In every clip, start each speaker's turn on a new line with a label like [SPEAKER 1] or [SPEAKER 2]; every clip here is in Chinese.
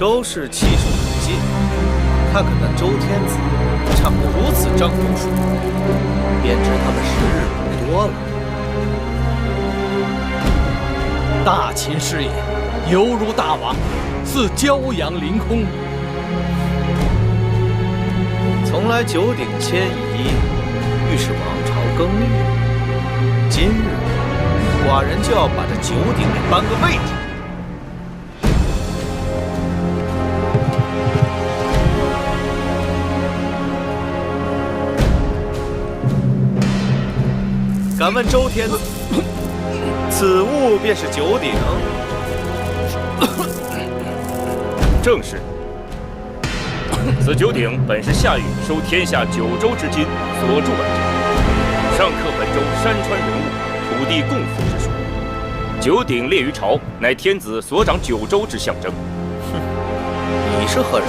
[SPEAKER 1] 周氏气数很近，看看那周天子唱得如此张口数，便知他们时日不多了。
[SPEAKER 2] 大秦事业犹如大王，似骄阳凌空。
[SPEAKER 1] 从来九鼎迁移，欲使王朝更替。今日寡人就要把这九鼎给搬个位置。敢问周天子，此物便是九鼎？
[SPEAKER 3] 正是。此九鼎本是夏禹收天下九州之金所铸而成，上刻本州山川人物、土地共富之说。九鼎列于朝，乃天子所掌九州之象征。
[SPEAKER 1] 哼，你是何人？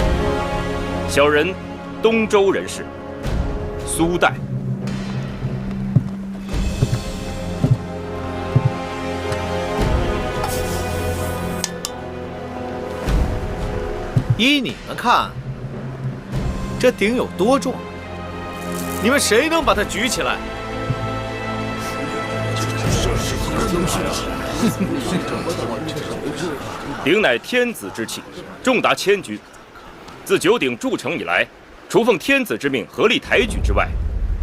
[SPEAKER 3] 小人东周人士，苏代。
[SPEAKER 1] 依你们看，这鼎有多重？你们谁能把它举起来？
[SPEAKER 3] 鼎乃天子之器，重达1000钧。自九鼎铸成以来，除奉天子之命合力抬举之外，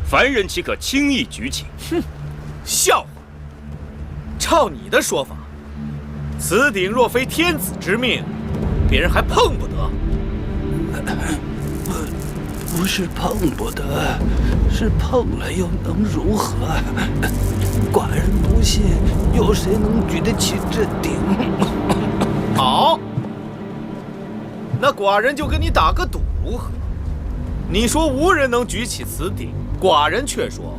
[SPEAKER 3] 凡人岂可轻易举起？
[SPEAKER 1] 哼，笑话！照你的说法，此鼎若非天子之命，别人还碰不得。
[SPEAKER 4] 不是碰不得，是碰了又能如何？寡人不信，有谁能举得起这鼎？
[SPEAKER 1] 好，那寡人就跟你打个赌，如何？你说无人能举起此鼎，寡人却说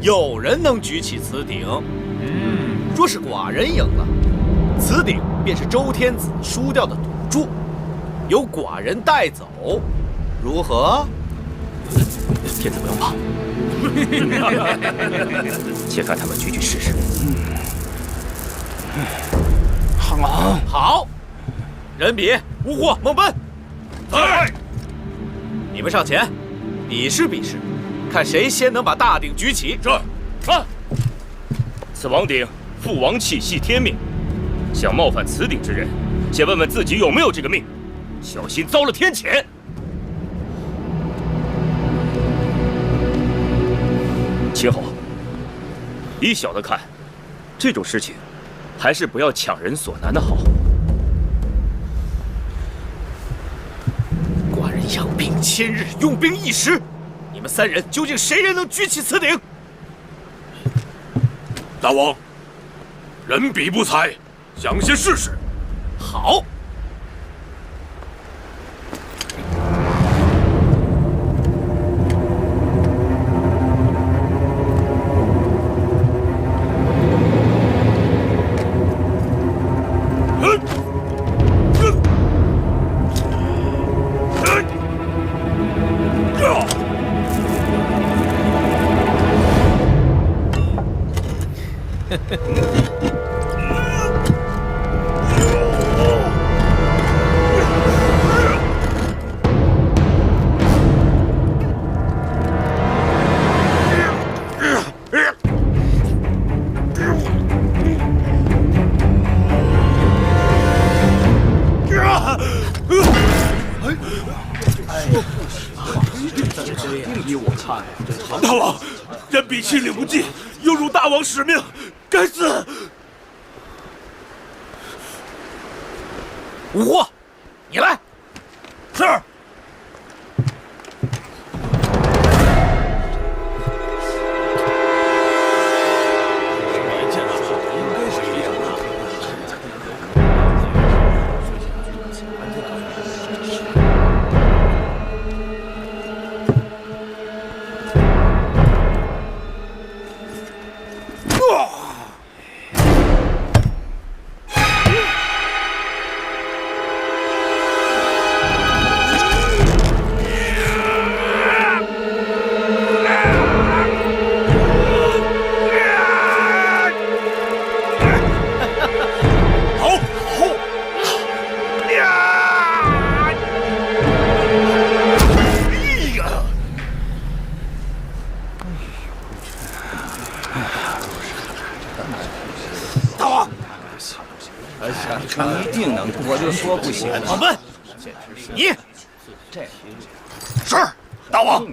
[SPEAKER 1] 有人能举起此鼎。若是寡人赢了，此鼎便是周天子输掉的赌注，由寡人带走，如何？
[SPEAKER 3] 天子不要怕，且看他们举试试。
[SPEAKER 1] 好，人比无货猛奔。
[SPEAKER 3] 在，
[SPEAKER 1] 你们上前比试比试，看谁先能把大鼎举起。
[SPEAKER 3] 这，此王鼎父王气系天命，想冒犯此鼎之人，先问问自己有没有这个命，小心遭了天谴。秦侯，依小的看，这种事情还是不要强人所难的好。
[SPEAKER 1] 寡人养兵1000日，用兵1时，你们3人究竟谁人能举起此鼎？
[SPEAKER 5] 大王，人比不才，想先试试。
[SPEAKER 1] 好。
[SPEAKER 5] 大王，人比气力不济，有辱大王使命，该死！
[SPEAKER 1] 五货，你来。
[SPEAKER 5] 是。
[SPEAKER 1] 大王，
[SPEAKER 4] 一定能，我就说不行。
[SPEAKER 1] 老门，你
[SPEAKER 5] 是大王。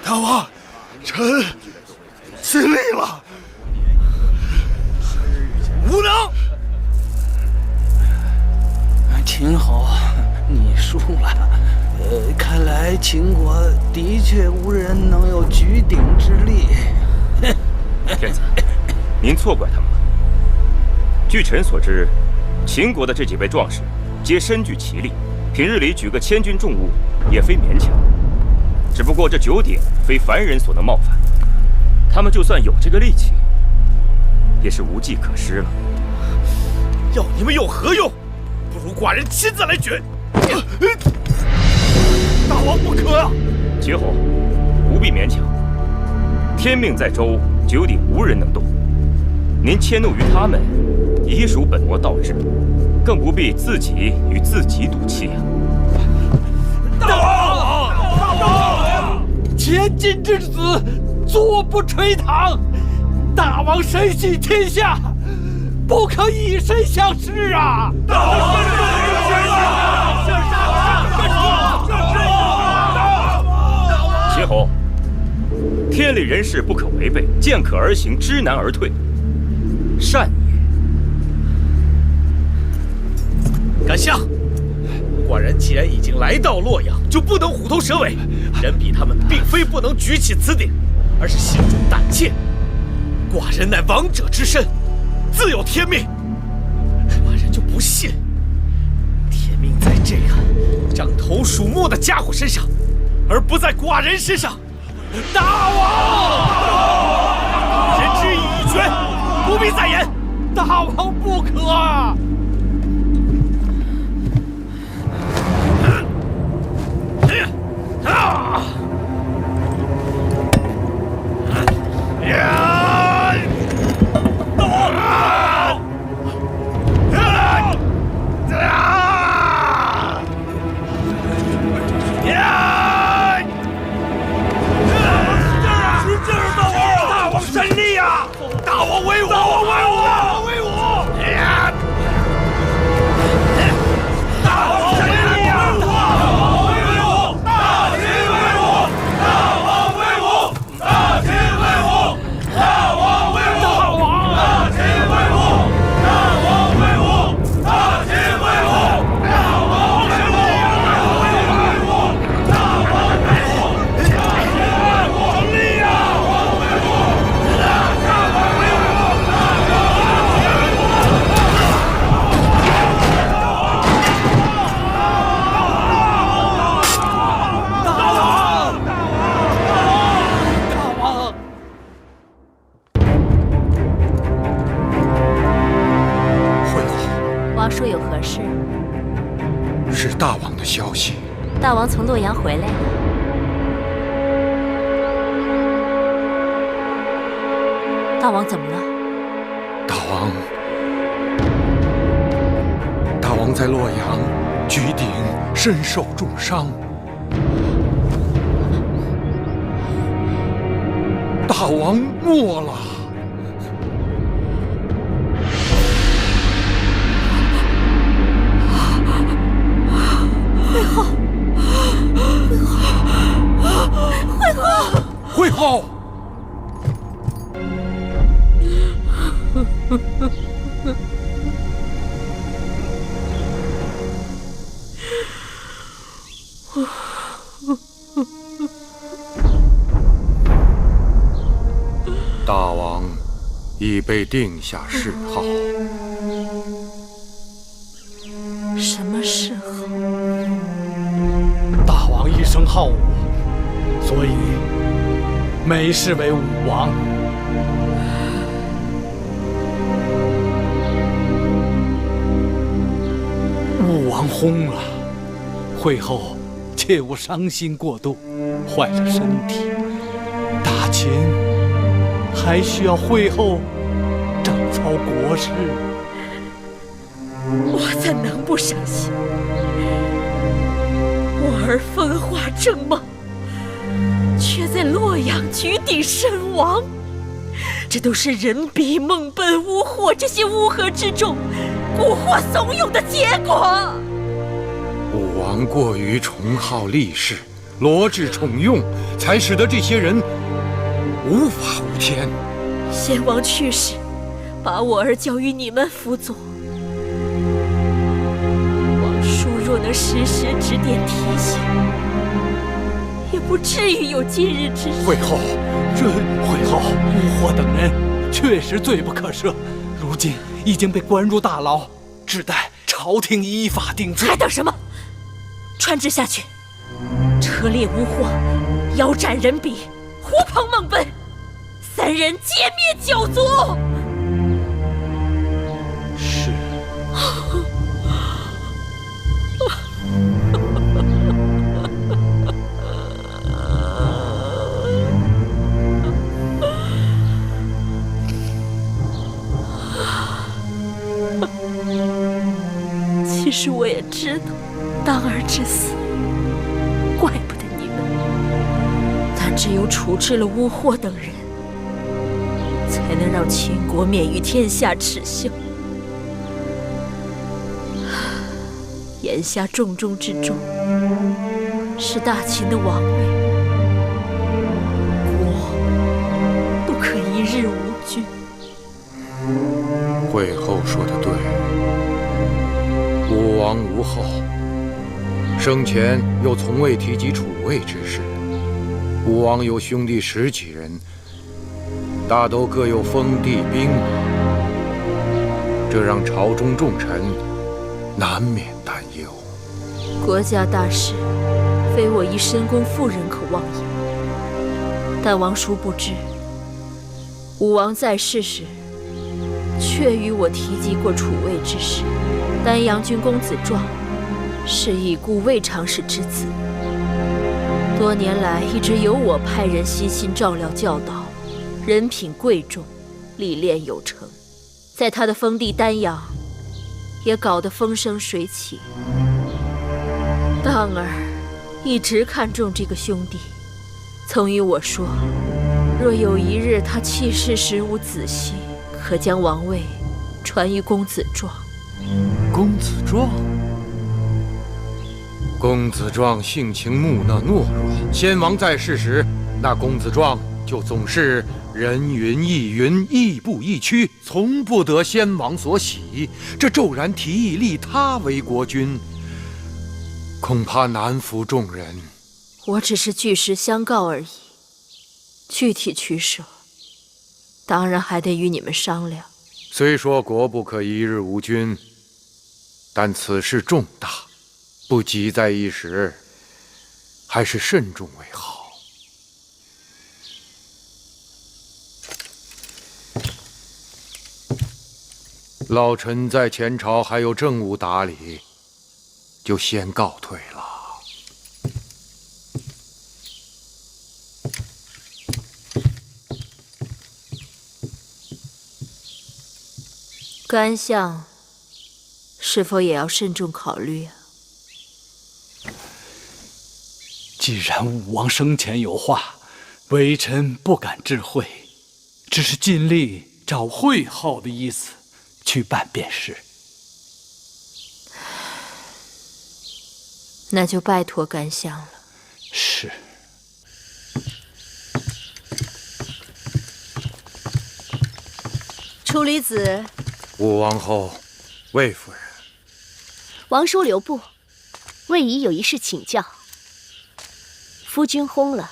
[SPEAKER 5] 大王，臣尽力了，无能。
[SPEAKER 4] 秦侯，你输了。看来秦国的确无人能有举鼎之力。
[SPEAKER 3] 天子，您错怪他们了。据臣所知，秦国的这几位壮士皆身具奇力，平日里举个千钧重物也非勉强。只不过这九鼎非凡人所能冒犯，他们就算有这个力气，也是无计可施了。
[SPEAKER 1] 要你们有何用？不如寡人亲自来举。大王不可啊！
[SPEAKER 3] 秦侯，不必勉强。天命在周，九鼎无人能动。您迁怒于他们，已属本末倒置，更不必自己与自己赌气啊！
[SPEAKER 2] 大王，千金之子，坐不垂堂。大王身系天下，不可以身相视啊！大王身系天下，
[SPEAKER 3] 秦侯，天理人事不可违背，见可而行，知难而退，善也。
[SPEAKER 1] 敢下！寡人既然已经来到洛阳，就不能虎头蛇尾。人比他们并非不能举起此鼎，而是心中胆怯。寡人乃王者之身，自有天命。寡人就不信，天命在这个獐头鼠目的家伙身上，而不在寡人身上。
[SPEAKER 2] 大王，
[SPEAKER 1] 人之以一决，不必再言。
[SPEAKER 2] 大王不可啊！
[SPEAKER 5] 是大王的消息。
[SPEAKER 6] 大王从洛阳回来了。大王怎么了？
[SPEAKER 5] 大王在洛阳举鼎，身受重伤。大王没了。
[SPEAKER 7] 大王已被定下谥号。
[SPEAKER 6] 什么谥号？
[SPEAKER 2] 大王一生好武，所以美视为武王。武王薨了，会后切勿伤心过度，坏了身体。大秦还需要会后整操国事。
[SPEAKER 6] 我怎能不伤心？我儿风华正茂，却在洛阳举鼎身亡，这都是人比、孟本、乌霍这些乌合之众蛊惑怂恿的结果。
[SPEAKER 7] 武王过于崇好力士，罗织宠用，才使得这些人无法无天。
[SPEAKER 6] 先王去世，把我儿交于你们辅佐。王叔若能时时指点提醒，也不至于有今日之事。
[SPEAKER 2] 会后，乌霍等人确实罪不可赦，如今已经被关入大牢，只待朝廷依法定罪。
[SPEAKER 6] 还等什么？传旨下去，车裂乌霍，腰斩人比，狐朋孟本，3人歼灭9族。
[SPEAKER 2] 是。
[SPEAKER 6] 其实我也知道，当儿之死，怪不得你们。但只有处置了乌霍等人，才能让秦国免于天下耻笑。眼下重中之重是大秦的王位，国不可一日无君。
[SPEAKER 7] 会后说得对，武王无后，生前又从未提及储位之事。武王有兄弟10几人，大都各有封地兵马，这让朝中重臣难免担忧。
[SPEAKER 6] 国家大事，非我一深宫妇人可妄言。但王叔不知，武王在世时，确与我提及过储位之事。丹阳君公子壮是已故魏长史之子，多年来一直由我派人悉心照料教导，人品贵重，历练有成，在他的封地丹阳也搞得风生水起。当儿一直看重这个兄弟，曾与我说，若有一日他弃世时无子息，可将王位传于公子壮。
[SPEAKER 7] 公子壮，公子壮性情木讷懦弱，先王在世时，那公子壮就总是人云亦云，亦步亦趋，从不得先王所喜。这骤然提议立他为国君，恐怕难服众人。
[SPEAKER 6] 我只是据实相告而已，具体取舍，当然还得与你们商量。
[SPEAKER 7] 虽说国不可一日无君，但此事重大，不急在一时，还是慎重为好。老臣在前朝还有政务打理，就先告退了。
[SPEAKER 6] 甘相是否也要慎重考虑啊？
[SPEAKER 2] 既然武王生前有话，微臣不敢置喙，只是尽力照会后的意思去办便是。
[SPEAKER 6] 那就拜托甘相了。
[SPEAKER 2] 是。
[SPEAKER 6] 楚离子，
[SPEAKER 7] 武王后，魏夫人，
[SPEAKER 8] 王叔留步，魏仪有一事请教。夫君薨了，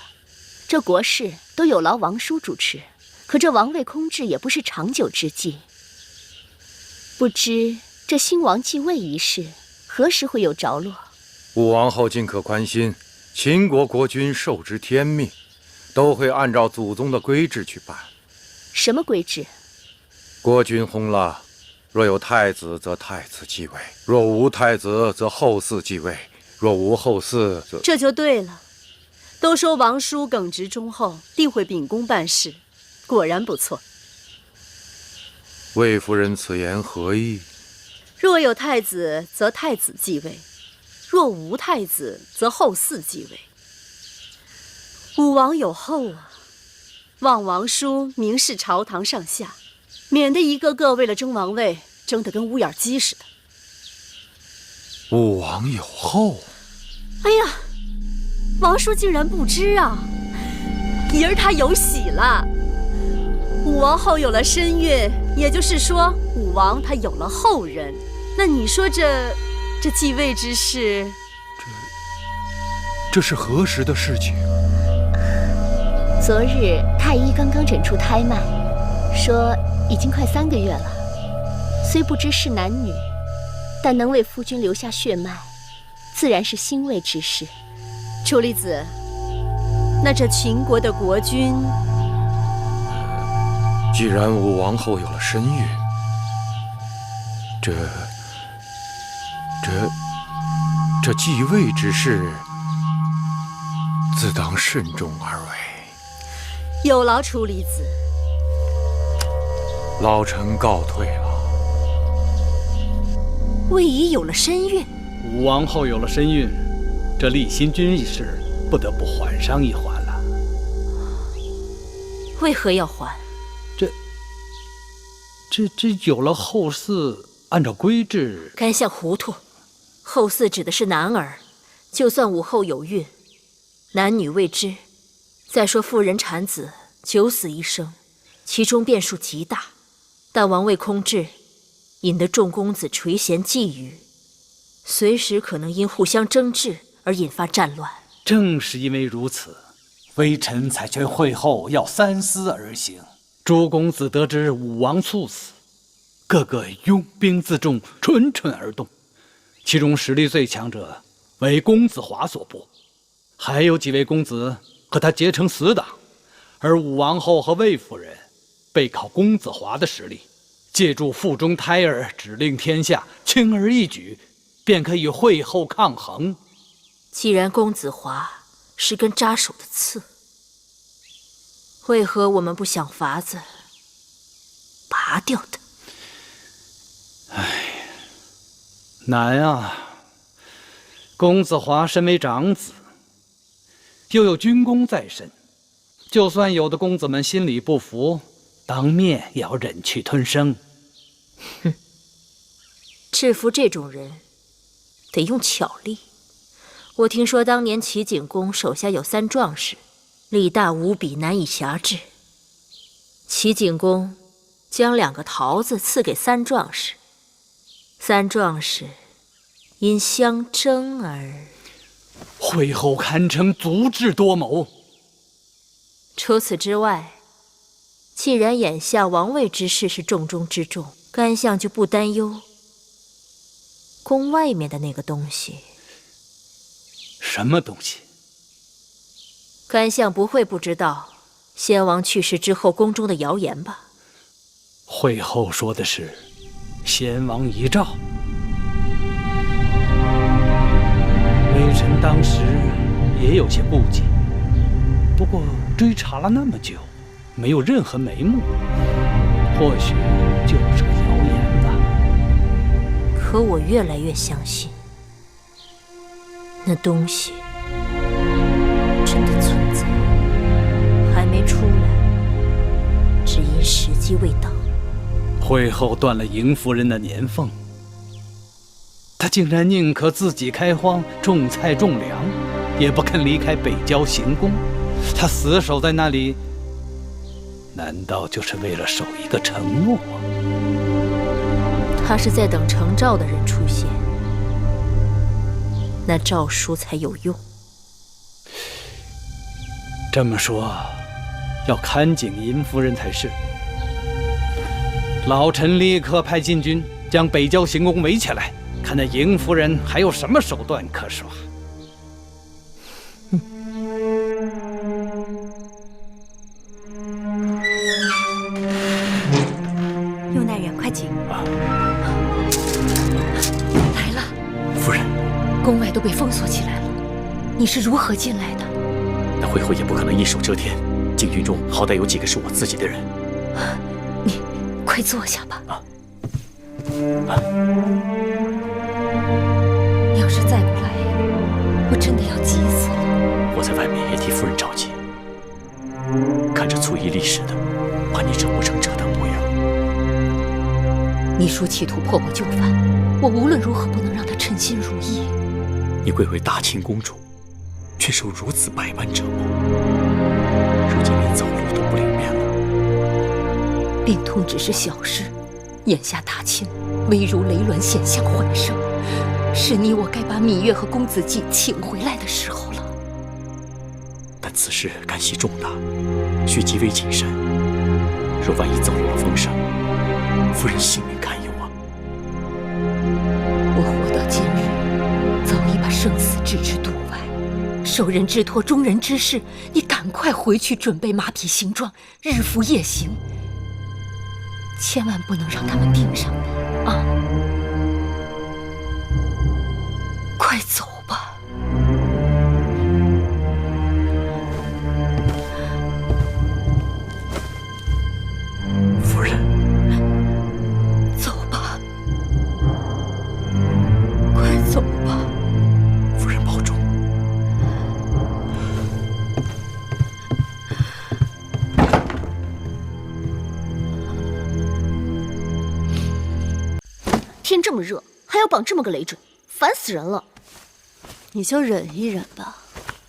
[SPEAKER 8] 这国事都有劳王叔主持，可这王位空置也不是长久之计。不知这新王继位一事何时会有着落？
[SPEAKER 7] 武王后尽可宽心，秦国国君受之天命，都会按照祖宗的规制去办。
[SPEAKER 8] 什么规制？
[SPEAKER 7] 国君薨了，若有太子，则太子继位；若无太子，则后嗣继位；若无后嗣，则……
[SPEAKER 6] 这就对了。都说王叔耿直忠厚，定会秉公办事，果然不错。
[SPEAKER 7] 魏夫人此言何意？
[SPEAKER 6] 若有太子，则太子继位；若无太子，则后嗣继位。武王有后啊，望王叔明示朝堂上下，免得一个个为了争王位争得跟乌眼鸡似的。
[SPEAKER 7] 武王有后？
[SPEAKER 6] 哎呀，王叔竟然不知啊！姨儿她有喜了，武王后有了身孕，也就是说武王他有了后人。那你说这继位之事，
[SPEAKER 7] 这是何时的事情？
[SPEAKER 8] 昨日太医刚刚诊出胎脉，说已经快3个月了。虽不知是男女，但能为夫君留下血脉，自然是欣慰之事。
[SPEAKER 6] 楚离子，那这秦国的国君，
[SPEAKER 7] 既然武王后有了身孕，这继位之事，自当慎重而为。
[SPEAKER 6] 有劳楚离子。
[SPEAKER 7] 老臣告退了。
[SPEAKER 6] 魏仪有了身孕，
[SPEAKER 2] 武王后有了身孕，这立新君一事不得不缓上一缓了。
[SPEAKER 6] 为何要缓？
[SPEAKER 2] 这有了后嗣，按照规制，
[SPEAKER 6] 该相糊涂。后嗣指的是男儿，就算武后有孕，男女未知。再说妇人产子，九死一生，其中变数极大。但王位空置，引得众公子垂涎觊觎，随时可能因互相争执而引发战乱。
[SPEAKER 2] 正是因为如此，微臣才劝会后要三思而行。诸公子得知武王猝死，个个拥兵自重，蠢蠢而动。其中实力最强者为公子华所部，还有几位公子和他结成死党，而武王后和魏夫人背靠公子华的实力，借助腹中胎儿指令天下，轻而易举便可与会后抗衡。
[SPEAKER 6] 既然公子华是根扎手的刺，为何我们不想法子拔掉它？
[SPEAKER 2] 难啊！公子华身为长子，又有军功在身，就算有的公子们心里不服，当面也要忍气吞声。
[SPEAKER 6] 哼，制服这种人，得用巧力。我听说当年齐景公手下有3壮士，力大无比，难以辖制。齐景公将2个桃子赐给3壮士，3壮士因相争而……
[SPEAKER 2] 会后堪称足智多谋。
[SPEAKER 6] 除此之外，既然眼下王位之事是重中之重，干相就不担忧宫外面的那个东西。
[SPEAKER 2] 什么东西？
[SPEAKER 6] 干相不会不知道先王去世之后宫中的谣言吧？
[SPEAKER 2] 会后说的是先王遗诏。微臣当时也有些顾忌，不过追查了那么久，没有任何眉目，或许就是个谣言吧。
[SPEAKER 6] 可我越来越相信，那东西真的存在，还没出来，只因时机未到。
[SPEAKER 2] 会后断了嬴夫人的年俸，他竟然宁可自己开荒种菜种粮，也不肯离开北郊行宫。他死守在那里，
[SPEAKER 4] 难道就是为了守一个承诺？
[SPEAKER 6] 他是在等程兆的人出现，那诏书才有用。
[SPEAKER 4] 这么说，要看紧尹夫人才是。老臣立刻派禁军将北郊行宫围起来，看那尹夫人还有什么手段可耍。
[SPEAKER 9] 右大人，快请。来了，
[SPEAKER 10] 夫人，
[SPEAKER 9] 宫外都被封锁起来了，你是如何进来的？
[SPEAKER 10] 那会后也不可能一手遮天，禁军中好歹有几个是我自己的人。
[SPEAKER 9] 你快坐下吧。你要是再不来，我真的要急死了。
[SPEAKER 10] 我在外面也替夫人着急，看着卒役历史的，怕你整不成这等模样。
[SPEAKER 9] 秘书企图破获就范，我无论如何不能让他称心如意。
[SPEAKER 10] 你贵为大清公主，却受如此百般折磨，如今连走路都不灵便了。
[SPEAKER 9] 病痛只是小事，眼下大清危如累卵，险象环生，是你我该把芈月和公子季请回来的时候了。
[SPEAKER 10] 但此事干系重大，需极为谨慎。若万一走漏了风声，夫人性命堪忧啊！
[SPEAKER 9] 我活到今日，早已把生死置之度外，受人之托，忠人之事，你赶快回去准备马匹行装，日服夜行，千万不能让他们盯上你啊！快走吧。
[SPEAKER 10] 夫人，
[SPEAKER 9] 走吧，快走吧。
[SPEAKER 10] 夫人保重。
[SPEAKER 8] 天这么热，还要绑这么个累赘，烦死人了。
[SPEAKER 6] 你就忍一忍吧，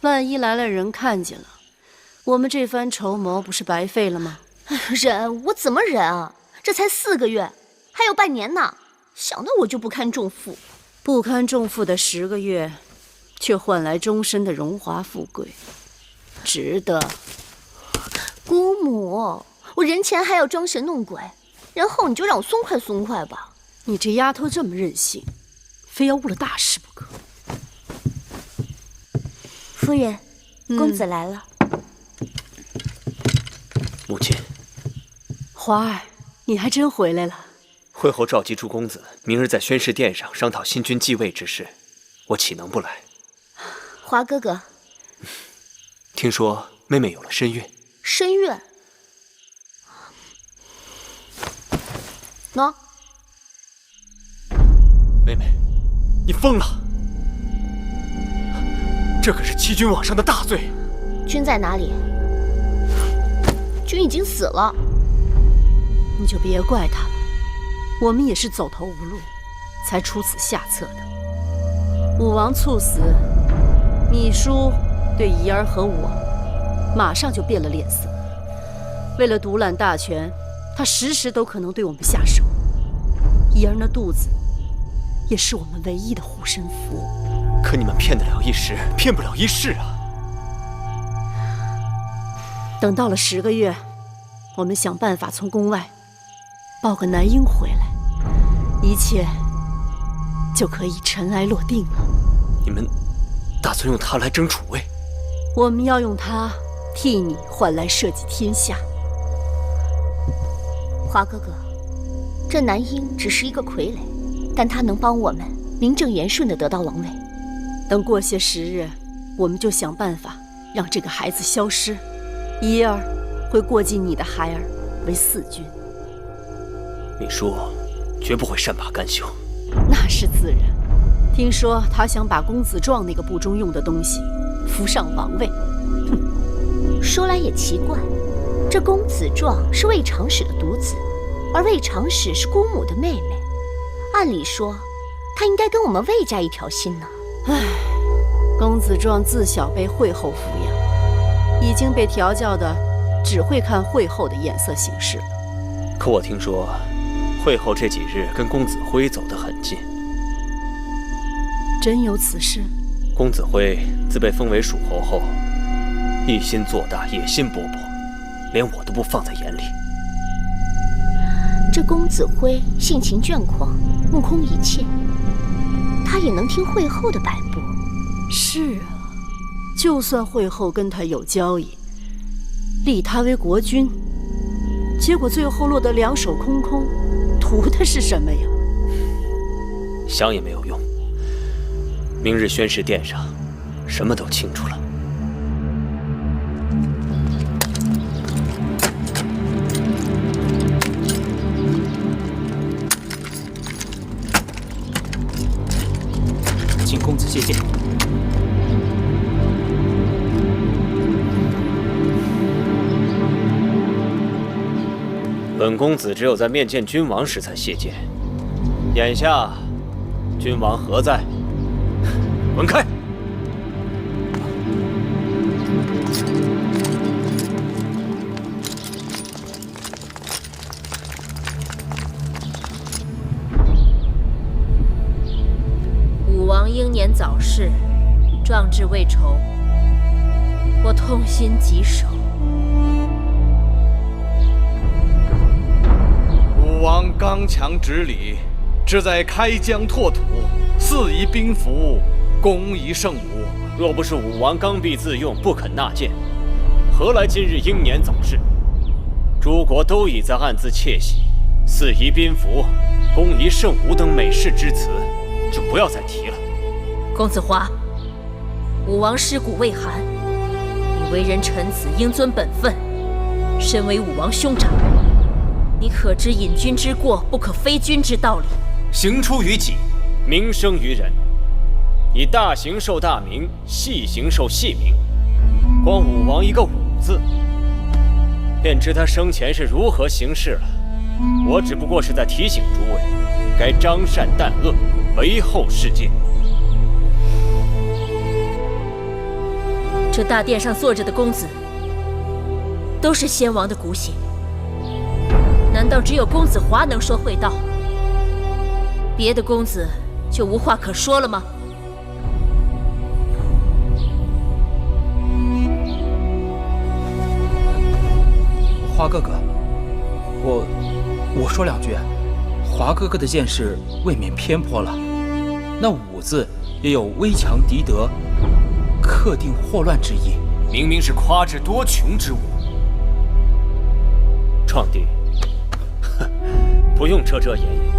[SPEAKER 6] 万一来了人看见了，我们这番筹谋不是白费了吗？
[SPEAKER 8] 忍？我怎么忍啊？这才4个月，还有半年呢。想到我就不堪重负。
[SPEAKER 6] 不堪重负的10个月，却换来终身的荣华富贵，值得。
[SPEAKER 8] 姑母，我人前还要装神弄鬼，然后你就让我松快松快吧。
[SPEAKER 6] 你这丫头这么任性，非要误了大事不可。
[SPEAKER 8] 夫人，公子来了。
[SPEAKER 10] 母亲，
[SPEAKER 6] 华儿，你还真回来了。
[SPEAKER 10] 会后召集诸公子，明日在宣誓殿上商讨新君继位之事，我岂能不来？
[SPEAKER 8] 华哥哥，
[SPEAKER 10] 听说妹妹有了身孕。
[SPEAKER 8] 身孕？喏。
[SPEAKER 10] 妹妹，你疯了！这可是欺君罔上的大罪。
[SPEAKER 8] 君在哪里？君已经死了。
[SPEAKER 6] 你就别怪他了，我们也是走投无路，才出此下策的。武王猝死，秘书对仪儿和我马上就变了脸色。为了独揽大权，他时时都可能对我们下手。仪儿那肚子也是我们唯一的护身符。
[SPEAKER 10] 可你们骗得了一时，骗不了一世啊！
[SPEAKER 6] 等到了10个月，我们想办法从宫外抱个男婴回来，一切就可以尘埃落定了。
[SPEAKER 10] 你们打算用他来争储位？
[SPEAKER 6] 我们要用他替你换来社稷天下。
[SPEAKER 8] 华哥哥，这男婴只是一个傀儡，但他能帮我们名正言顺地得到王位。
[SPEAKER 6] 等过些时日，我们就想办法让这个孩子消失。仪儿会过继你的孩儿为4君。
[SPEAKER 10] 秘书绝不会善罢甘休。
[SPEAKER 6] 那是自然。听说他想把公子壮那个部中用的东西扶上王位。
[SPEAKER 8] 哼，说来也奇怪，这公子壮是魏长史的独子，而魏长史是姑母的妹妹。按理说，他应该跟我们魏家一条心呢。
[SPEAKER 6] 唉，公子壮自小被惠后抚养，已经被调教的
[SPEAKER 11] 只会看会后的眼色行事了。
[SPEAKER 10] 可我听说，会后这几日跟公子辉走得很近。
[SPEAKER 11] 真有此事？
[SPEAKER 10] 公子辉自被封为蜀侯后，一心做大，野心勃勃，连我都不放在眼里。
[SPEAKER 8] 这公子辉性情倦狂，目空一切，他也能听会后的摆布。
[SPEAKER 11] 是啊，就算会后跟他有交易，立他为国君，结果最后落得两手空空，图的是什么呀？
[SPEAKER 10] 想也没有用。明日宣誓殿上，什么都清楚了。
[SPEAKER 12] 请公子谢见。
[SPEAKER 10] 本公子只有在面见君王时才谢见，眼下君王何在？滚开！
[SPEAKER 6] 武王英年早逝，壮志未酬，我痛心疾首。
[SPEAKER 2] 武王刚强直理，志在开疆拓土，肆夷兵符，攻夷圣武。
[SPEAKER 10] 若不是武王刚愎自用，不肯纳谏，何来今日英年早逝？诸国都已在暗自窃喜，肆夷宾服、攻夷圣武等美事之词，就不要再提了。
[SPEAKER 6] 公子华，武王尸骨未寒，你为人臣子，应遵本分。身为武王兄长，你可知隐君之过，不可非君之道理。
[SPEAKER 10] 行出于己，名生于人。以大行受大名，细行受细名。光武王一个武字，便知他生前是如何行事了。我只不过是在提醒诸位，该彰善淡恶，为后世界。
[SPEAKER 6] 这大殿上坐着的公子，都是先王的骨血。难道只有公子华能说会道？别的公子就无话可说了吗？
[SPEAKER 12] 华哥哥，我说两句。华哥哥的见识未免偏颇了。那武字也有危强敌得、克定祸乱之意，
[SPEAKER 3] 明明是夸之多穷之物。
[SPEAKER 10] 创帝，不用遮遮掩掩。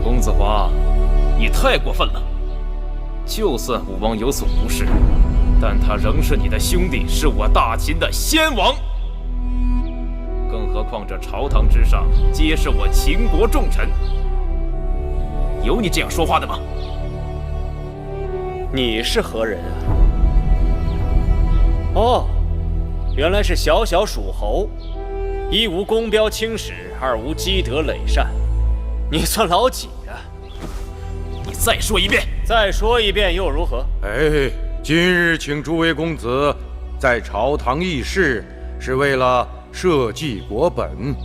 [SPEAKER 3] 公子华，你太过分了。就算武王有所不是，但他仍是你的兄弟，是我大秦的先王。更何况这朝堂之上，皆是我秦国重臣。有你这样说话的吗？
[SPEAKER 10] 你是何人啊？哦，原来是小小蜀侯，一无功标青史，二无积德累善，你算老几啊？
[SPEAKER 3] 你再说一遍！
[SPEAKER 10] 再说一遍又如何？
[SPEAKER 7] 哎，今日请诸位公子在朝堂议事，是为了社稷国本，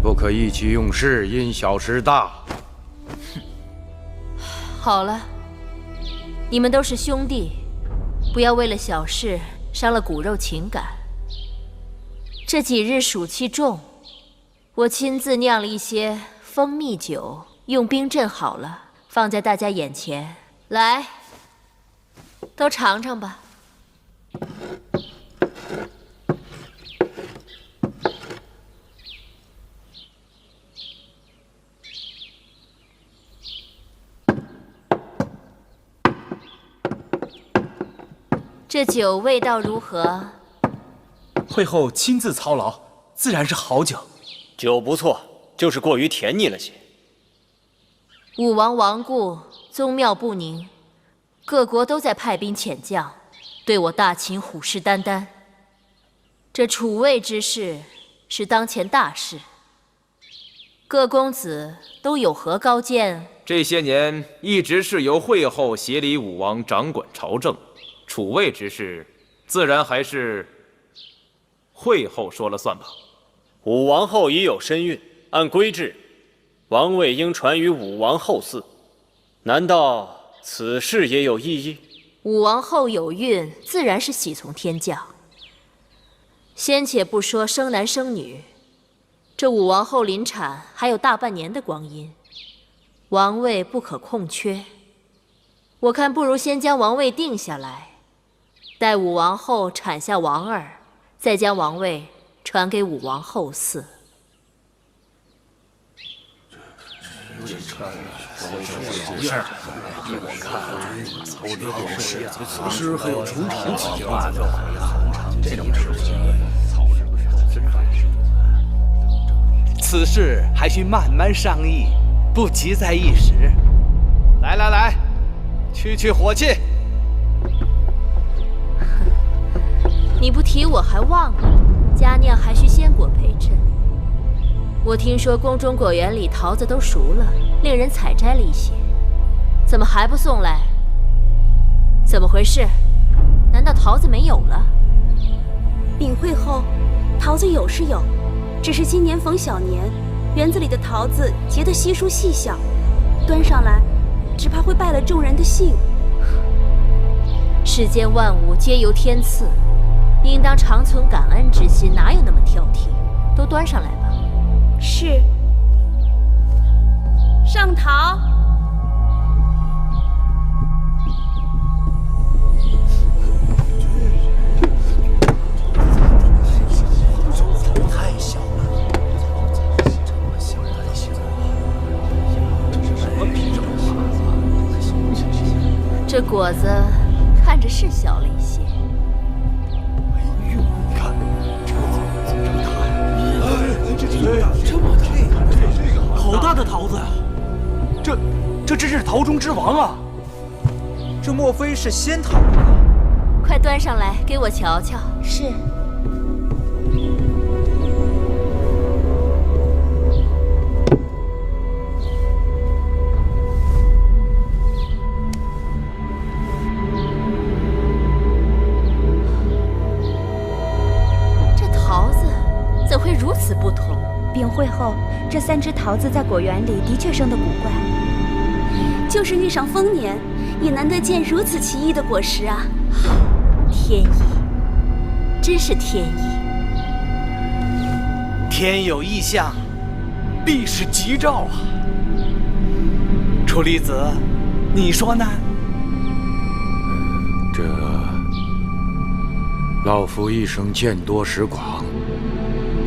[SPEAKER 7] 不可意气用事，因小失大。
[SPEAKER 6] 好了，你们都是兄弟，不要为了小事伤了骨肉情感。这几日暑气重，我亲自酿了一些蜂蜜酒，用冰镇好了，放在大家眼前，来，都尝尝吧。这酒味道如何？
[SPEAKER 12] 会后亲自操劳，自然是好酒。
[SPEAKER 10] 酒不错，就是过于甜腻了些。
[SPEAKER 6] 武王亡故，宗庙不宁，各国都在派兵遣将，对我大秦虎视眈眈。这楚魏之事是当前大事，各公子都有何高见？
[SPEAKER 3] 这些年一直是由会后协理武王掌管朝政，楚魏之事，自然还是
[SPEAKER 10] 会后说了算吧。武王后已有身孕，按规制，王位应传于武王后嗣。难道此事也有异议？
[SPEAKER 6] 武王后有孕，自然是喜从天降。先且不说生男生女，这武王后临产还有大半年的光阴，王位不可空缺。我看不如先将王位定下来，待武王后产下王儿，再将王位传给武王后嗣。
[SPEAKER 4] 此事还有从长计议。
[SPEAKER 2] 此事还需慢慢商议，不急在一时。来来来，去火气。
[SPEAKER 6] 你不提我还忘了，佳酿还需鲜果陪衬。我听说宫中果园里桃子都熟了，令人采摘了一些，怎么还不送来？怎么回事？难道桃子没有了？
[SPEAKER 13] 禀会后，桃子有是有，只是今年逢小年，园子里的桃子结得稀疏细小，端上来，只怕会败了众人的兴。
[SPEAKER 6] 世间万物皆由天赐，应当常存感恩之心，哪有那么挑剔？都端上来吧。
[SPEAKER 13] 是。上桃。
[SPEAKER 4] 太小了，
[SPEAKER 6] 这果子看着是小了一些。
[SPEAKER 4] 哎呦，你看，
[SPEAKER 2] 这么大，好大的桃子呀！这真是桃中之王啊！
[SPEAKER 12] 这莫非是仙桃吗？
[SPEAKER 6] 快端上来给我瞧瞧。
[SPEAKER 13] 是。
[SPEAKER 6] 这桃子怎会如此不同？
[SPEAKER 13] 禀会后，这3只桃子在果园里的确生得古怪，就是遇上丰年，也难得见如此奇异的果实啊！
[SPEAKER 6] 天意，真是天意。
[SPEAKER 2] 天有异象，必是吉兆啊！楚离子，你说呢？
[SPEAKER 7] 这老夫一生见多识广，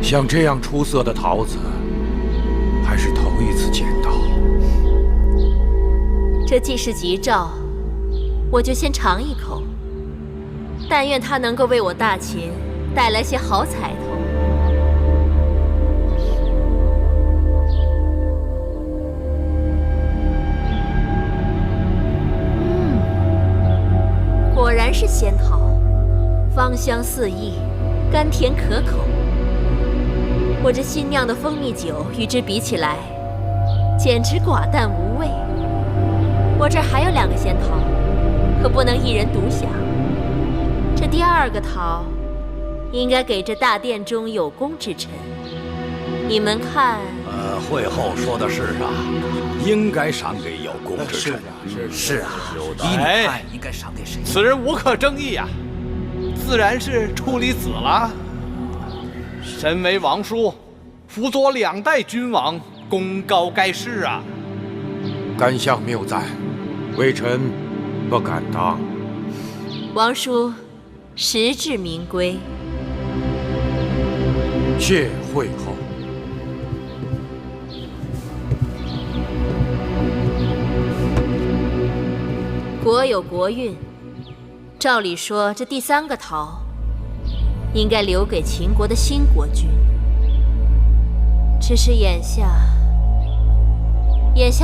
[SPEAKER 7] 像这样出色的桃子，还是头一次见到。
[SPEAKER 6] 这既是吉兆，我就先尝一口。但愿它能够为我大秦带来些好彩头。果然是仙桃，芳香四溢，甘甜可口。我这新酿的蜂蜜酒与之比起来，简直寡淡无味。我这儿还有2个仙桃，可不能一人独享。这第2个桃，应该给这大殿中有功之臣。你们看，
[SPEAKER 4] 会后说的是啊，应该赏给有功之臣。
[SPEAKER 2] 是啊，
[SPEAKER 12] 依你看，应该赏给谁？
[SPEAKER 2] 此人无可争议啊，自然是处离子了。身为王叔，辅佐2代君王，功高盖世啊。
[SPEAKER 7] 甘相谬赞，微臣不敢当。
[SPEAKER 6] 王叔实至名归。
[SPEAKER 7] 谢会后。
[SPEAKER 6] 国有国运，照理说这第3个桃应该留给秦国的新国君。只是眼下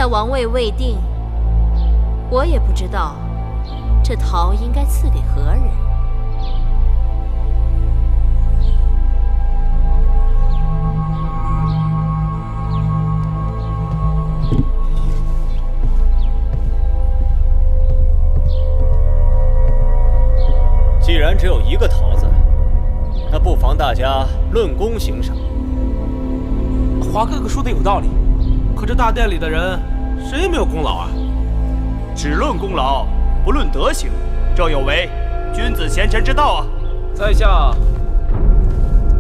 [SPEAKER 6] 王位未定，我也不知道这桃应该赐给何人。
[SPEAKER 10] 既然只有1个桃子，那不妨大家论功行赏。
[SPEAKER 2] 华哥哥说的有道理，可这大殿里的人谁也没有功劳啊！
[SPEAKER 5] 只论功劳，不论德行，这有违君子贤臣之道啊！
[SPEAKER 14] 在下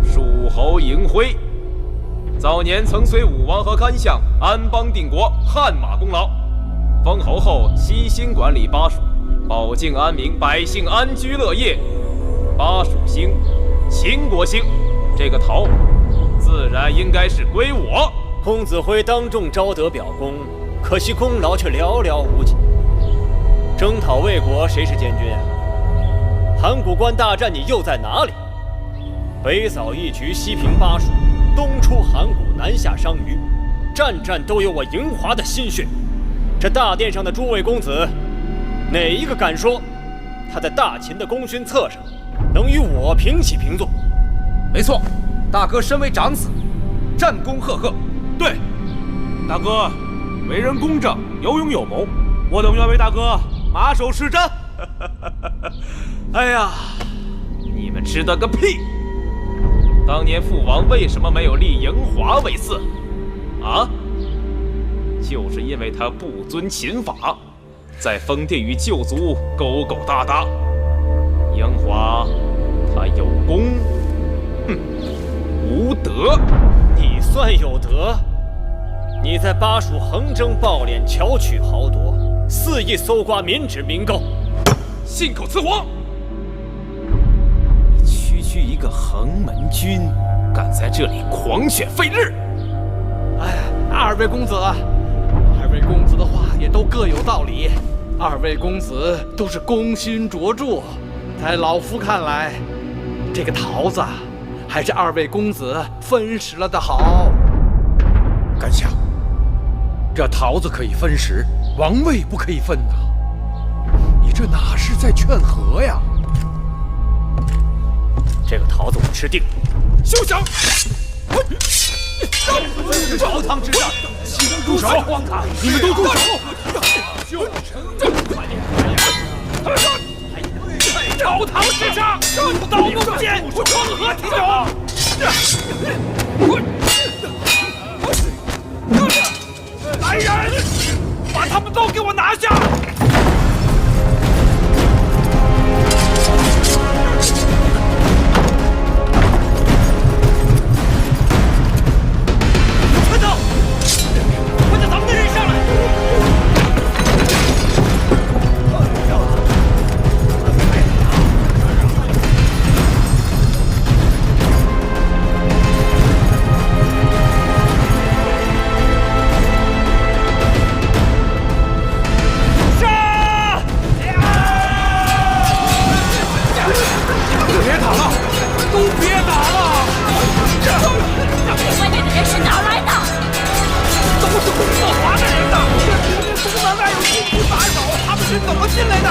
[SPEAKER 14] 蜀侯嬴辉，早年曾随武王和干相安邦定国，汗马功劳。封侯后悉心管理巴蜀，保境安民，百姓安居乐业。巴蜀兴，秦国兴，这个头自然应该是归我。
[SPEAKER 10] 公子辉当众招得表功，可惜功劳却寥寥无几。征讨魏国，谁是监军啊？函谷关大战你又在哪里？北扫义渠，西平巴蜀，东出函谷，南下商於，战战都有我嬴华的心血。这大殿上的诸位公子，哪一个敢说他在大秦的功勋册上能与我平起平坐？
[SPEAKER 14] 没错，大哥身为长子，战功赫赫。
[SPEAKER 5] 对，大哥为人公正，有勇有谋，我等愿为大哥马首是瞻。
[SPEAKER 14] 哎呀，你们知道个屁！当年父王为什么没有立嬴华为嗣？啊？就是因为他不遵秦法，在封地与旧族勾勾搭搭。嬴华他有功，哼，无德。
[SPEAKER 10] 你算有德？你在巴蜀横征暴敛，巧取豪夺，肆意搜刮民脂民膏，
[SPEAKER 14] 信口雌黄！
[SPEAKER 10] 你区一个横门军，
[SPEAKER 14] 敢在这里狂犬吠日！
[SPEAKER 2] 哎，二位公子的话也都各有道理，二位公子都是功勋卓著，在老夫看来，这个桃子还是二位公子分食了的好。
[SPEAKER 7] 干相，这桃子可以分食，王位不可以分呐！你这哪是在劝和呀？
[SPEAKER 10] 这个桃子我吃定了。
[SPEAKER 14] 休想！
[SPEAKER 2] 朝堂之上，岂能住手！荒唐！
[SPEAKER 14] 你们都住手！
[SPEAKER 2] 朝堂之上，刀弄剑，成何体统？来人，把他们都给我拿下！快走！快叫咱们的人上来！别打了，都别打了！
[SPEAKER 9] 外面的人是哪来的？
[SPEAKER 2] 都是公子华的人呐！这东门外有禁区把守，他们是怎么进来的？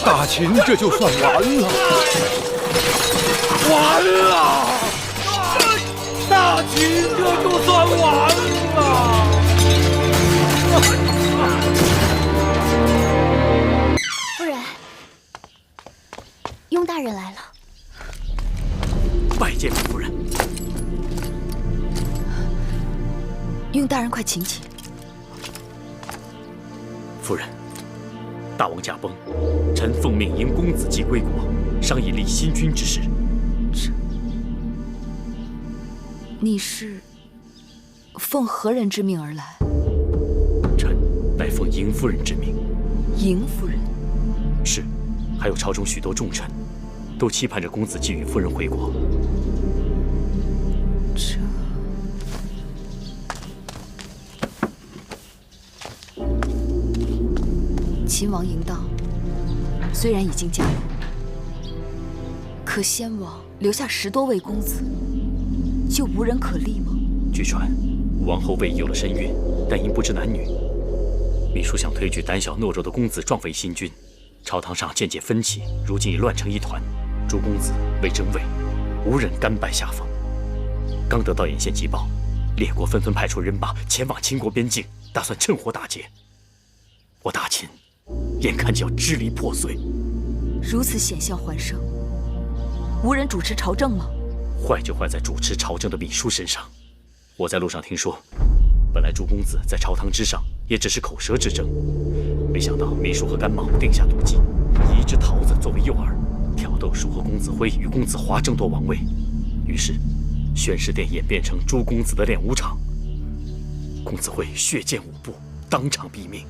[SPEAKER 7] 大秦这就算完了，
[SPEAKER 2] 完了！大秦这就算完了。
[SPEAKER 8] 夫人，雍大人来了。
[SPEAKER 15] 拜见夫人。
[SPEAKER 9] 雍大人，快请起。
[SPEAKER 15] 夫人，大王驾崩，臣奉命迎公子继归国，商议立新君之事。
[SPEAKER 9] 你是奉何人之命而来？
[SPEAKER 15] 臣乃奉嬴夫人之命。
[SPEAKER 9] 嬴夫人？
[SPEAKER 15] 是，还有朝中许多重臣，都期盼着公子继与夫人回国。
[SPEAKER 9] 秦王嬴荡虽然已经驾崩，可先王留下10多位公子，就无人可立吗？
[SPEAKER 15] 据传，王后魏有了身孕，但因不知男女，秘书想推举胆小懦弱的公子壮为新君。朝堂上渐渐分歧，如今已乱成一团。诸公子为争位，无人甘拜下风。刚得到眼线急报，列国纷纷派出人马前往秦国边境，打算趁火打劫。我大秦眼看就要支离破碎。
[SPEAKER 9] 如此险象环生，无人主持朝政吗？
[SPEAKER 15] 坏就坏在主持朝政的秘书身上。我在路上听说，本来诸公子在朝堂之上也只是口舌之争，没想到秘书和甘茂定下毒计，以一只桃子作为诱饵，挑逗叔和公子辉与公子华争夺王位。于是，宣誓殿演变成诸公子的练武场。公子辉血溅5步，当场毙命。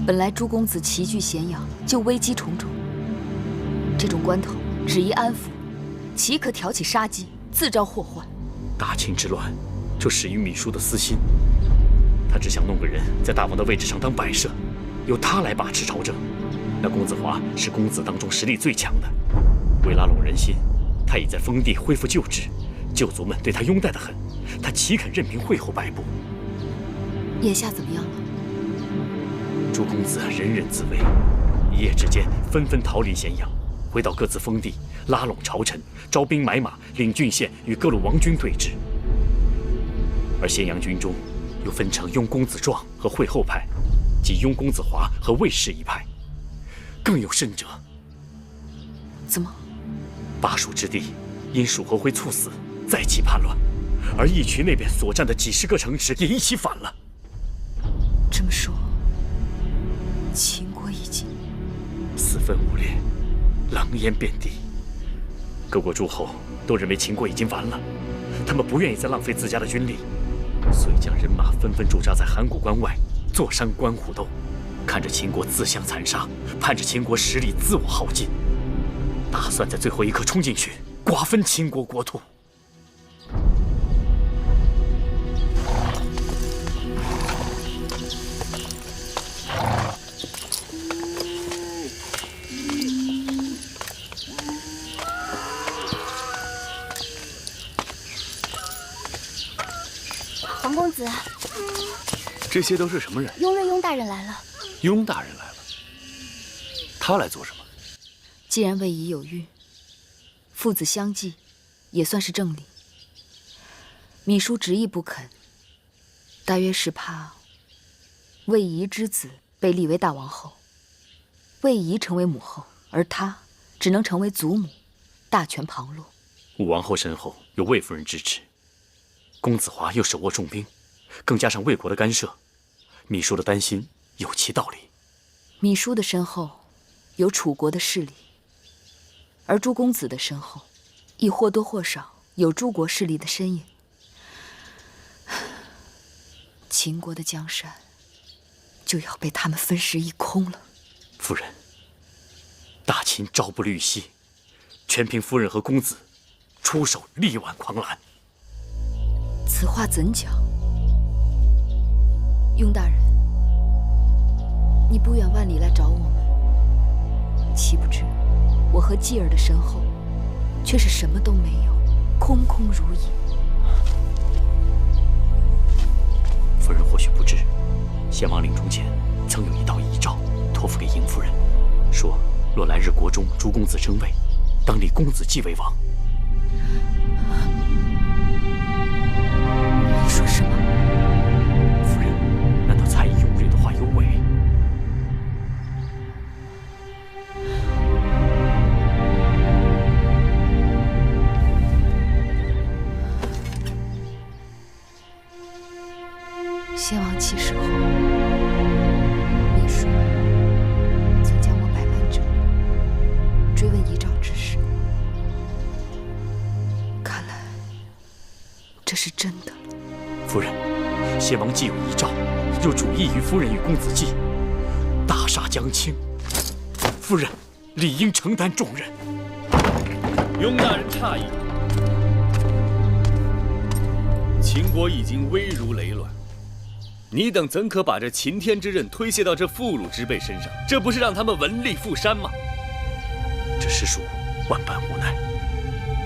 [SPEAKER 9] 本来诸公子齐聚咸阳，就危机重重。这种关头，只宜安抚，岂可挑起杀机，自招祸患？
[SPEAKER 15] 大秦之乱，就始于秘书的私心。他只想弄个人在大王的位置上当摆设，由他来把持朝政。那公子华是公子当中实力最强的，为拉拢人心，他已在封地恢复旧制，旧族们对他拥戴得很，他岂肯任凭惠后摆布？
[SPEAKER 9] 眼下怎么样了？
[SPEAKER 15] 诸公子人人自危，一夜之间纷纷逃离咸阳，回到各自封地，拉拢朝臣，招兵买马，领郡县与各路王军对峙。而咸阳军中又分成雍公子壮和惠后派，及雍公子华和魏氏一派。更有甚者，
[SPEAKER 9] 怎么？
[SPEAKER 15] 巴蜀之地因蜀侯辉猝死，再起叛乱，而义渠那边所占的几10个城池也一起反了。
[SPEAKER 9] 这么说，秦国已经
[SPEAKER 15] 四分五裂，狼烟遍地。各国诸侯都认为秦国已经完了，他们不愿意再浪费自家的军力，所以将人马纷纷驻扎在函谷关外，坐山观虎斗，看着秦国自相残杀，盼着秦国实力自我耗尽，打算在最后一刻冲进去，瓜分秦国国土。
[SPEAKER 8] 黄公子，
[SPEAKER 5] 这些都是什么人？
[SPEAKER 8] 雍瑞雍大人来了。
[SPEAKER 5] 雍大人来了，他来做什么？
[SPEAKER 9] 既然魏仪有孕，父子相继，也算是正理。芈姝执意不肯，大约是怕魏仪之子被立为大王后，魏仪成为母后，而他只能成为祖母，大权旁落。
[SPEAKER 15] 武王后身后有魏夫人支持，公子华又手握重兵，更加上魏国的干涉，芈姝的担心有其道理。
[SPEAKER 9] 芈姝的身后有楚国的势力，而诸公子的身后亦或多或少有诸国势力的身影。秦国的江山就要被他们分食一空了。
[SPEAKER 15] 夫人，大秦朝不虑夕，全凭夫人和公子出手力挽狂澜。
[SPEAKER 9] 此话怎讲？雍大人，你不远万里来找我们，岂不知我和继儿的身后却是什么都没有，空空如也。
[SPEAKER 15] 夫人或许不知，先王临终前曾有一道遗诏托付给嬴夫人，说若来日国中诸公子争位，当立公子继为王。
[SPEAKER 9] 你说什么？
[SPEAKER 15] 夫人，难道猜疑永瑞的话有伪？
[SPEAKER 9] 先王去世后，秘书曾将我百般折磨，追问遗诏之事。看来这是真的了。
[SPEAKER 15] 夫人，先王既有遗诏，又主意于夫人与公子继，大厦将倾，夫人理应承担重任。
[SPEAKER 3] 雍大人诧异，秦国已经危如累卵。你等怎可把这擎天之任推卸到这妇孺之辈身上？这不是让他们文力负山吗？
[SPEAKER 15] 这实属万般无奈。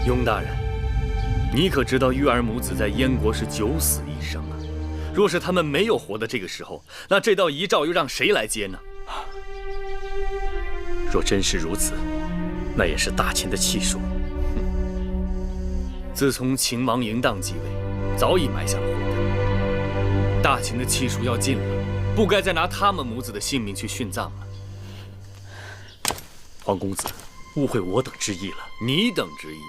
[SPEAKER 3] 雍大人，你可知道玉儿母子在燕国是九死一生啊？若是他们没有活到这个时候，那这道遗诏又让谁来接呢？
[SPEAKER 15] 若真是如此，那也是大秦的气数。
[SPEAKER 3] 自从秦王嬴荡继位，早已埋下了祸根。大秦的气数要尽了，不该再拿他们母子的性命去殉葬了。
[SPEAKER 15] 皇公子误会我等之意了。
[SPEAKER 3] 你等之意，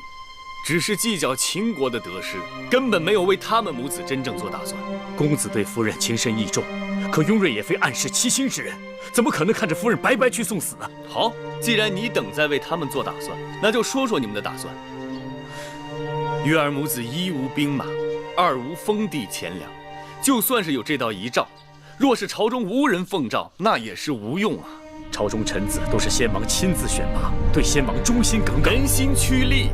[SPEAKER 3] 只是计较秦国的得失，根本没有为他们母子真正做打算。
[SPEAKER 15] 公子对夫人情深意重，可雍瑞也非暗世其心之人，怎么可能看着夫人白白去送死呢？
[SPEAKER 3] 好，既然你等在为他们做打算，那就说说你们的打算。玉儿母子一无兵马，二无封地钱粮。就算是有这道遗诏，若是朝中无人奉诏，那也是无用啊。
[SPEAKER 15] 朝中臣子都是先王亲自选拔，对先王忠心耿耿，
[SPEAKER 3] 人心趋利。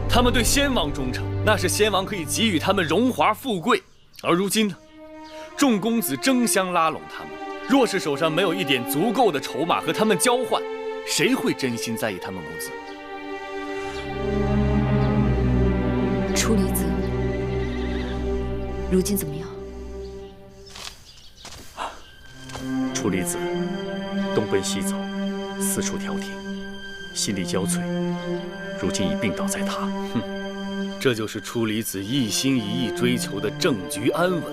[SPEAKER 3] 他们对先王忠诚，那是先王可以给予他们荣华富贵。而如今呢，众公子争相拉拢他们，若是手上没有一点足够的筹码和他们交换，谁会真心在意他们母子？
[SPEAKER 9] 楚离子如今怎么样？
[SPEAKER 15] 楚离子东奔西走，四处调停，心力交瘁，如今已病倒在榻。
[SPEAKER 3] 这就是楚离子一心一意追求的政局安稳，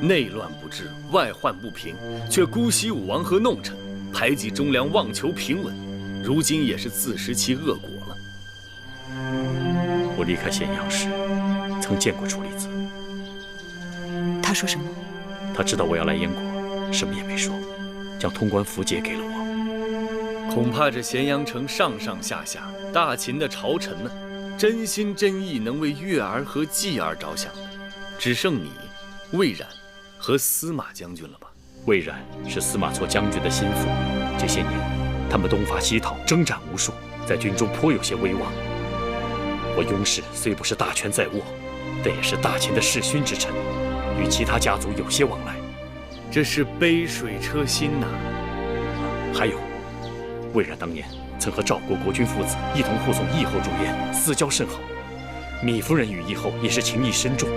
[SPEAKER 3] 内乱不治，外患不平，却姑息武王和弄臣，排挤忠良，妄求平稳，如今也是自食其恶果了。
[SPEAKER 15] 我离开咸阳时，曾见过楚离子。
[SPEAKER 9] 他说什么？
[SPEAKER 15] 他知道我要来燕国，什么也没说，将通关符节给了我。
[SPEAKER 3] 恐怕这咸阳城上上下下，大秦的朝臣呢，真心真意能为月儿和继儿着想的，只剩你、魏冉和司马将军了吧？
[SPEAKER 15] 魏冉是司马错将军的心腹，这些年他们东伐西讨，征战无数，在军中颇有些威望。我雍氏虽不是大权在握，但也是大秦的弑勋之臣，与其他家族有些往来。
[SPEAKER 3] 这是杯水车薪呐。
[SPEAKER 15] 还有，魏冉当年曾和赵国国君父子一同护送义后入燕，私交甚好。芈夫人与义后也是情谊深重，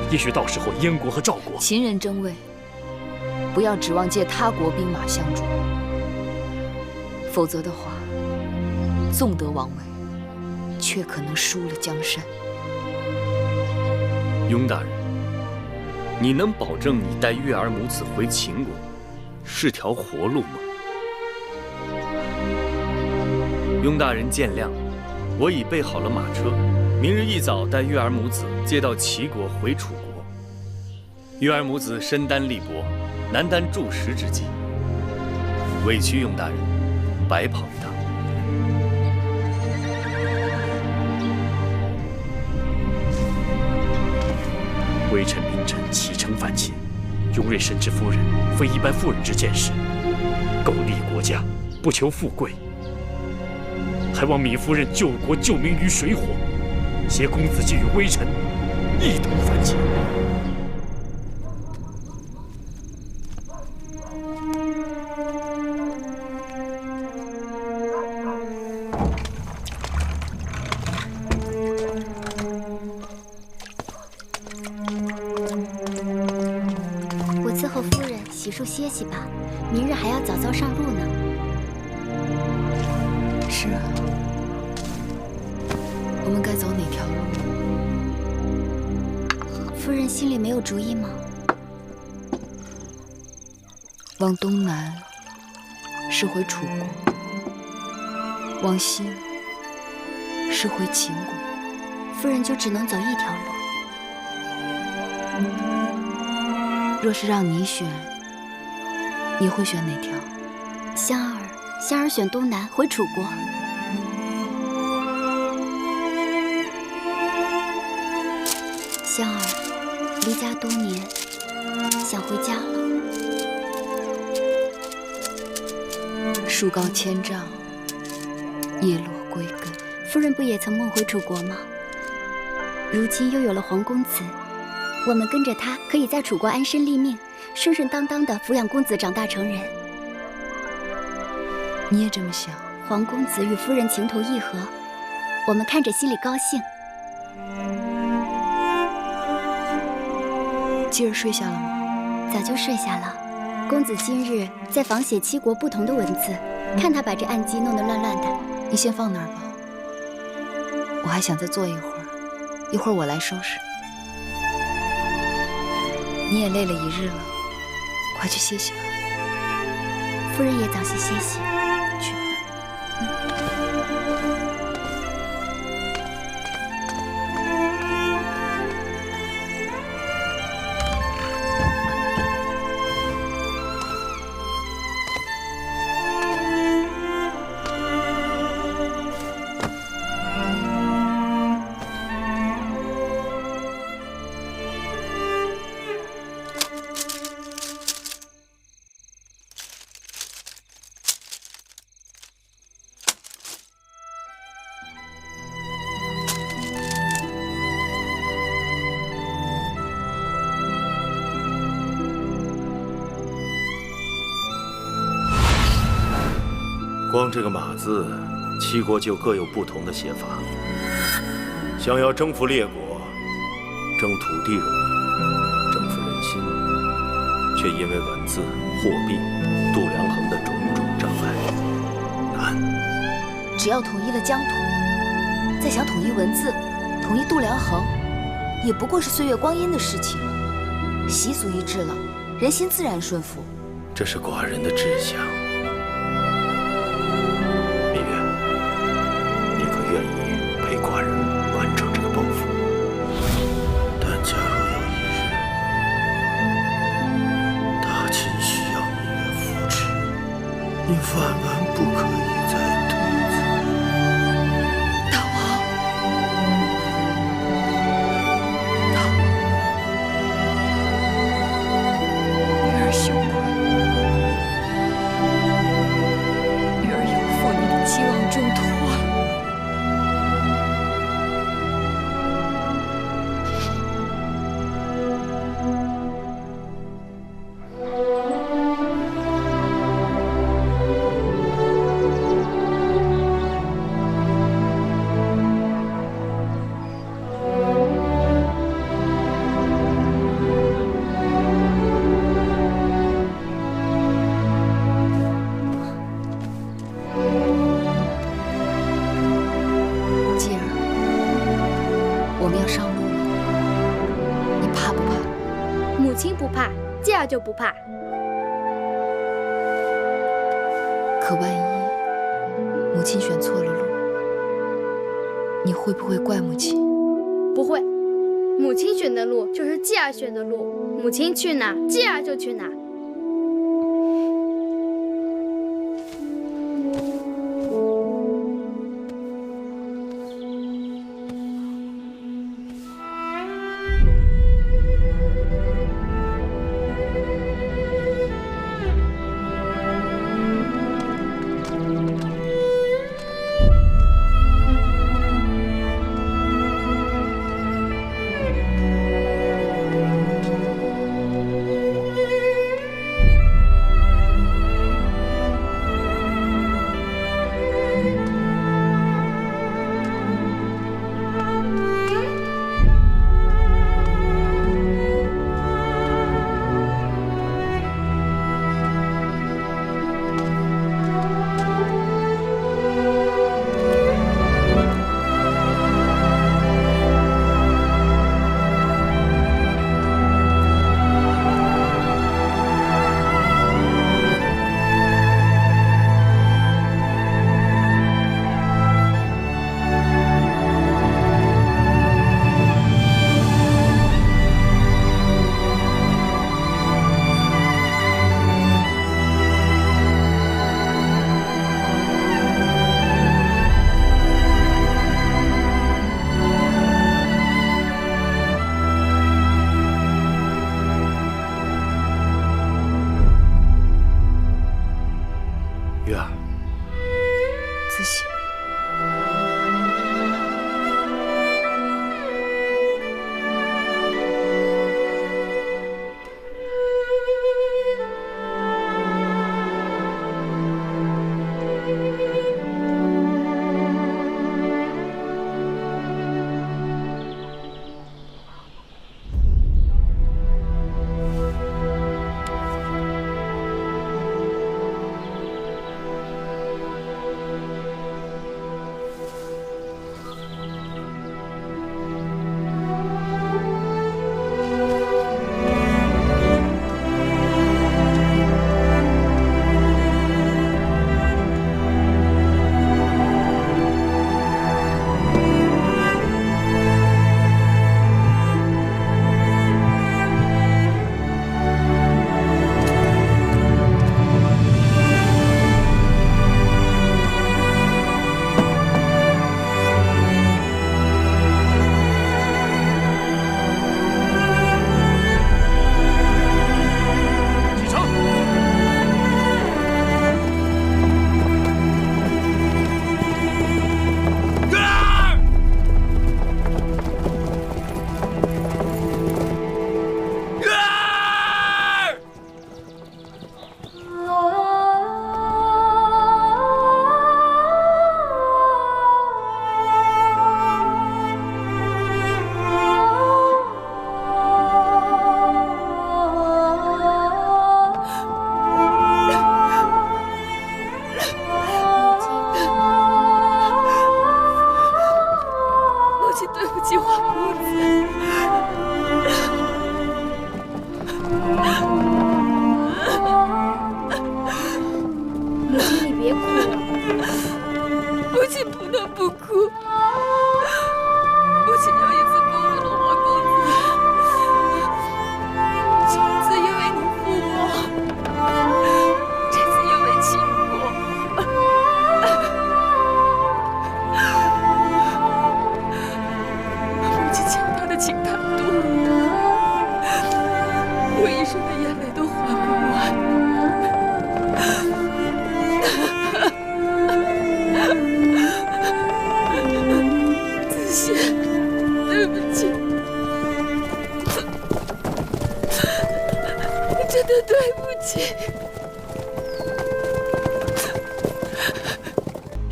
[SPEAKER 15] 也许到时候燕国和赵国
[SPEAKER 9] 秦人争位，不要指望借他国兵马相助，否则的话，纵得王位，却可能输了江山。
[SPEAKER 3] 雍大人，你能保证你带月儿母子回秦国是条活路吗？雍大人见谅，我已备好了马车，明日一早带月儿母子接到齐国回楚国。月儿母子身担力薄，难担柱石之计，委屈雍大人白跑一趟。
[SPEAKER 15] 微臣明臣启程反秦，雍瑞深知夫人非一般妇人之见识，苟利国家，不求富贵，还望芈夫人救国救民于水火，携公子继与微臣一同反秦。
[SPEAKER 8] 我洗漱歇息吧，明日还要早早上路呢。
[SPEAKER 16] 是啊，我们该走哪条路？
[SPEAKER 8] 夫人心里没有主意吗？
[SPEAKER 16] 往东南是回楚国，往西是回秦国。
[SPEAKER 8] 夫人就只能走一条路。
[SPEAKER 16] 若是让你选，你会选哪条？
[SPEAKER 8] 香儿选东南，回楚国。香儿离家多年，想回家了。
[SPEAKER 16] 树高千丈，叶落归根。
[SPEAKER 8] 夫人不也曾梦回楚国吗？如今又有了黄公子，我们跟着他，可以在楚国安身立命，顺顺当当的抚养公子长大成人。
[SPEAKER 16] 你也这么想？
[SPEAKER 8] 黄公子与夫人情投意合，我们看着心里高兴。
[SPEAKER 16] 继儿睡下了吗？
[SPEAKER 8] 早就睡下了。公子今日在仿写7国不同的文字，看他把这案几弄得乱乱的。
[SPEAKER 16] 你先放那儿吧，我还想再坐一会儿，一会儿我来收拾。你也累了一日了，快去歇息吧。
[SPEAKER 8] 夫人也早些歇息。
[SPEAKER 16] 去。
[SPEAKER 3] 光这个马字，7国就各有不同的写法。想要征服列国，征土地容易，征服人心，却因为文字、货币、度量衡的种种障碍难。
[SPEAKER 16] 只要统一了疆土，再想统一文字、统一度量衡，也不过是岁月光阴的事情。习俗一致了，人心自然顺服。
[SPEAKER 3] 这是寡人的志向。芈月，你可愿意陪寡人完成这个抱负？但假若有一日，大秦需要芈月扶持，你万万不可以再推辞。
[SPEAKER 16] 大王，女儿羞愧，女儿有负你的期望重托了。继儿，我们要上路了，你怕不怕？
[SPEAKER 17] 母亲不怕，继儿就不怕。
[SPEAKER 16] 可万一母亲选错了路，你会不会怪母亲？
[SPEAKER 17] 不会，母亲选的路就是继儿选的路，母亲去哪，继儿就去哪。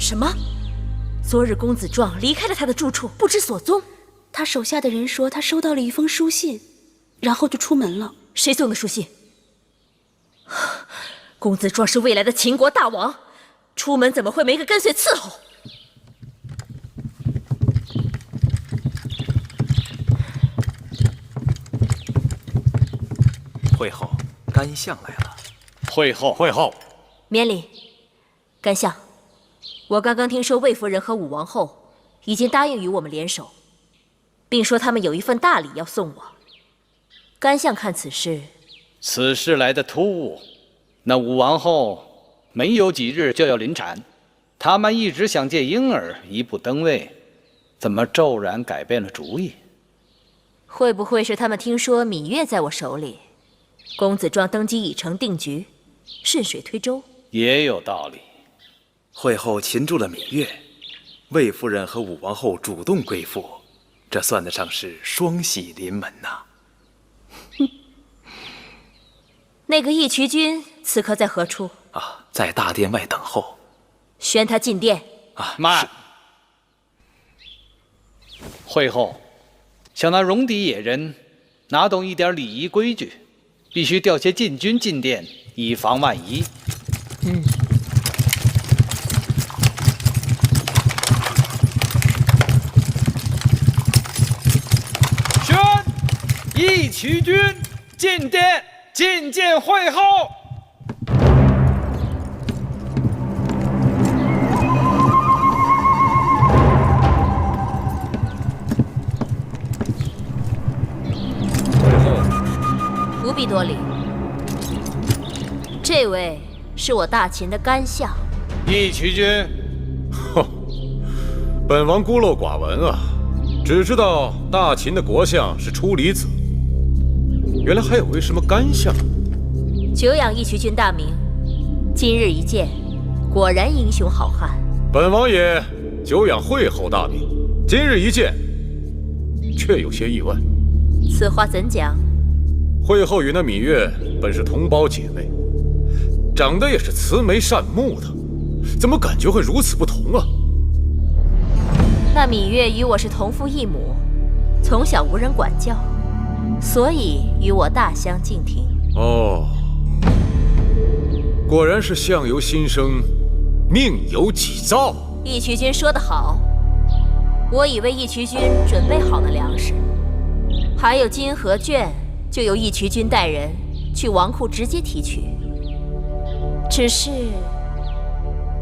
[SPEAKER 6] 什么？昨日公子壮离开了他的住处，不知所踪。
[SPEAKER 13] 他手下的人说，他收到了一封书信，然后就出门了。
[SPEAKER 6] 谁送的书信？公子壮是未来的秦国大王，出门怎么会没个跟随伺候？
[SPEAKER 5] 会后，甘相来了。
[SPEAKER 10] 会后，
[SPEAKER 6] 免礼。甘相，我刚刚听说魏夫人和武王后已经答应与我们联手，并说他们有一份大礼要送我。甘相看此事，
[SPEAKER 4] 此事来得突兀。那武王后没有几日就要临产，他们一直想借婴儿一步登位，怎么骤然改变了主意？
[SPEAKER 6] 会不会是他们听说芈月在我手里，公子壮登基已成定局，顺水推舟？
[SPEAKER 4] 也有道理。
[SPEAKER 5] 会后擒住了芈月，魏夫人和武王后主动归附，这算得上是双喜临门呐。
[SPEAKER 6] 那个义渠君此刻在何处？
[SPEAKER 5] 在大殿外等候。
[SPEAKER 6] 宣他进殿。
[SPEAKER 4] 慢。会后，想那戎狄野人哪懂一点礼仪规矩，必须调些禁军进殿，以防万一。宣义渠君进殿，觐见会后。
[SPEAKER 6] 不必多礼。这位是我大秦的甘相。
[SPEAKER 4] 义渠君，
[SPEAKER 7] 本王孤陋寡闻啊，只知道大秦的国相是出离子，原来还有位什么甘相。
[SPEAKER 6] 久仰义渠君大名，今日一见，果然英雄好汉。
[SPEAKER 7] 本王也久仰会后大名，今日一见，却有些意外。
[SPEAKER 6] 此话怎讲？
[SPEAKER 7] 会后与那芈月本是同胞姐妹，长得也是慈眉善目的，怎么感觉会如此不同啊？
[SPEAKER 6] 那芈月与我是同父异母，从小无人管教，所以与我大相径庭。
[SPEAKER 7] 哦，果然是相由心生，命由己造。
[SPEAKER 6] 义渠君说得好，我以为义渠君准备好了粮食，还有金和绢，就由义渠君带人去王库直接提取。只是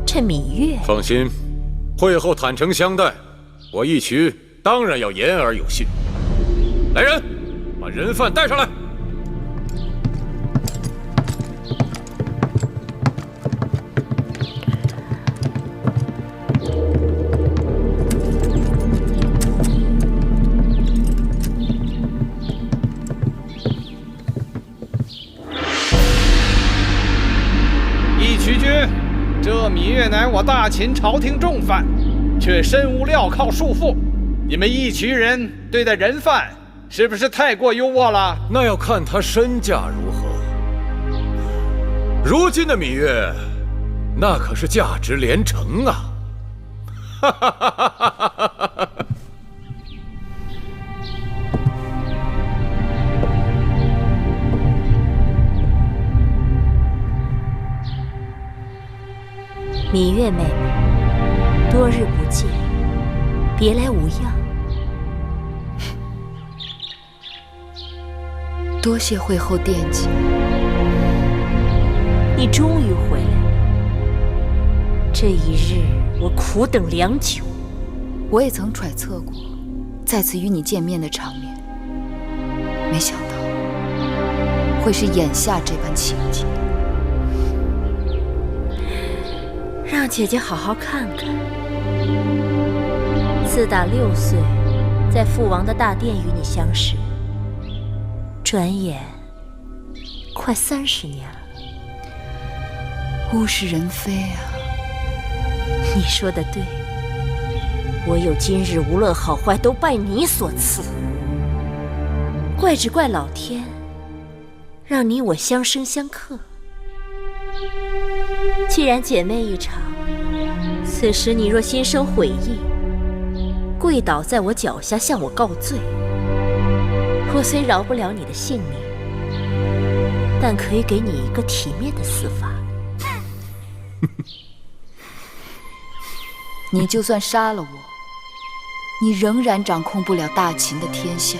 [SPEAKER 6] 这芈月，
[SPEAKER 7] 放心，会后坦诚相待，我义渠当然要言而有信。来人，把人犯带上来。
[SPEAKER 4] 义渠君，这芈月乃我大秦朝廷重犯，却身无镣铐束缚，你们义渠人对待人犯是不是太过优渥了？
[SPEAKER 7] 那要看他身价如何。如今的芈月，那可是价值连城啊！哈哈哈哈哈哈！
[SPEAKER 6] 芈月妹妹，多日不见，别来无恙。
[SPEAKER 16] 多谢会后惦记。
[SPEAKER 6] 你终于回来了，这一日我苦等良久。
[SPEAKER 16] 我也曾揣测过再次与你见面的场面，没想到会是眼下这般情景。
[SPEAKER 6] 让姐姐好好看看。自打6岁，在父王的大殿与你相识，转眼快30年了。
[SPEAKER 16] 物是人非啊！
[SPEAKER 6] 你说的对，我有今日，无论好坏，都拜你所赐。怪只怪老天，让你我相生相克。既然姐妹一场，此此时你若心生悔意，跪倒在我脚下向我告罪，我虽饶不了你的性命，但可以给你一个体面的死法。
[SPEAKER 16] 你就算杀了我，你仍然掌控不了大秦的天下。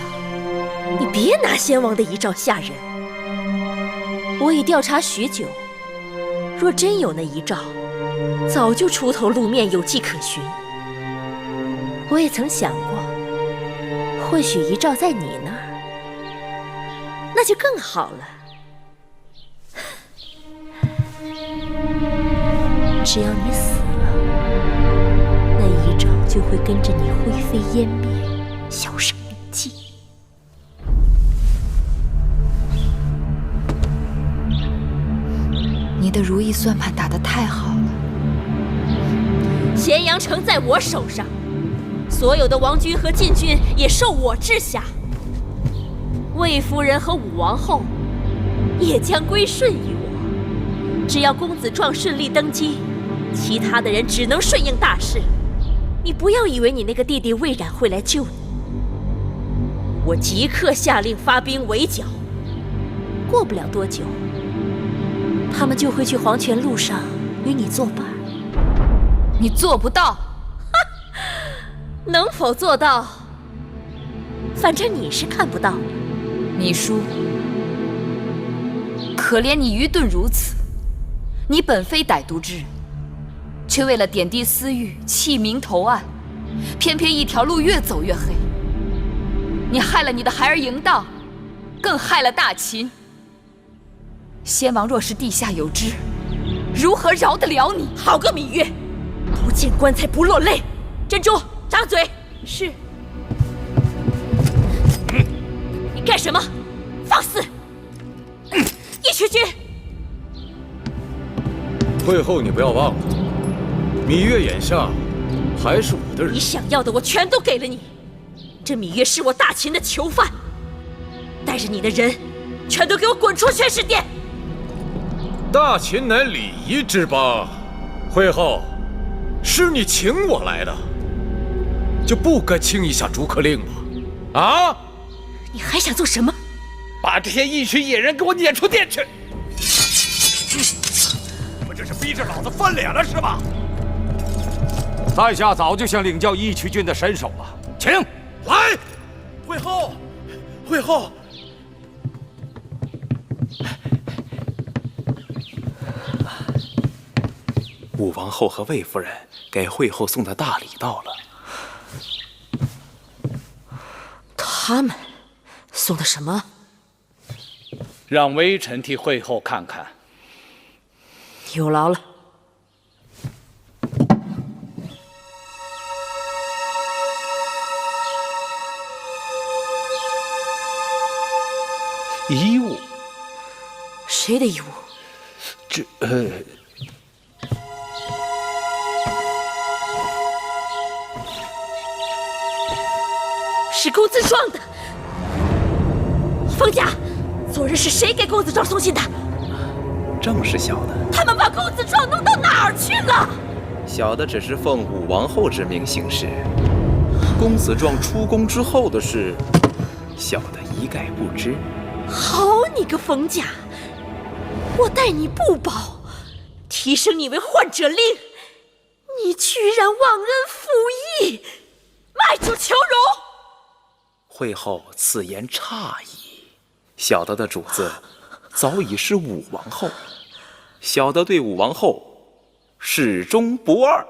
[SPEAKER 6] 你别拿先王的遗诏吓人。我已调查许久，若真有那遗诏，早就出头露面，有迹可循。我也曾想过，或许遗诏在你那儿，那就更好了。只要你死了，那遗诏就会跟着你灰飞烟灭，销声匿迹。
[SPEAKER 16] 你的如意算盘打得太好了。
[SPEAKER 6] 咸阳城在我手上，所有的王军和禁军也受我治下。魏夫人和武王后也将归顺于我。只要公子壮顺利登基，其他的人只能顺应大势。你不要以为你那个弟弟魏冉会来救你，我即刻下令发兵围剿。过不了多久，他们就会去黄泉路上与你作伴。
[SPEAKER 16] 你做不到。
[SPEAKER 6] 能否做到，反正你是看不到。
[SPEAKER 16] 芈姝，可怜你愚钝如此，你本非歹毒之人，却为了点滴私欲弃明投暗，偏偏一条路越走越黑。你害了你的孩儿嬴荡，更害了大秦。先王若是地下有知，如何饶得了你？
[SPEAKER 6] 好个芈月，不见棺材不落泪。珍珠，张嘴。是。你干什么？放肆！义渠君。
[SPEAKER 7] 会后你不要忘了，芈月眼下还是我的人。
[SPEAKER 6] 你想要的我全都给了你。这芈月是我大秦的囚犯，带着你的人，全都给我滚出宣誓殿！
[SPEAKER 7] 大秦乃礼仪之邦，会后是你请我来的，就不该轻易下逐客令吗？啊！
[SPEAKER 6] 你还想做什么？
[SPEAKER 4] 把这些义渠野人给我撵出殿去！
[SPEAKER 7] 你们这是逼着老子翻脸了是吧？在下早就想领教义渠君的身手了，请来。
[SPEAKER 5] 会后，会后。武王后和魏夫人给会后送的大礼到了。
[SPEAKER 6] 他们送的什么？
[SPEAKER 4] 让微臣替会后看看。
[SPEAKER 6] 有劳了。
[SPEAKER 4] 衣物？
[SPEAKER 6] 谁的衣物？是公子壮的。冯家，昨日是谁给公子壮送信的？
[SPEAKER 5] 正是小的。
[SPEAKER 6] 他们把公子壮弄到哪儿去了？
[SPEAKER 5] 小的只是奉武王后之命行事，公子壮出宫之后的事，小的一概不知。
[SPEAKER 6] 好你个冯家，我待你不薄，提升你为患者令，你居然忘恩负义，卖主求荣。
[SPEAKER 5] 会后此言差矣，小的的主子早已是武王后，小的对武王后始终不二。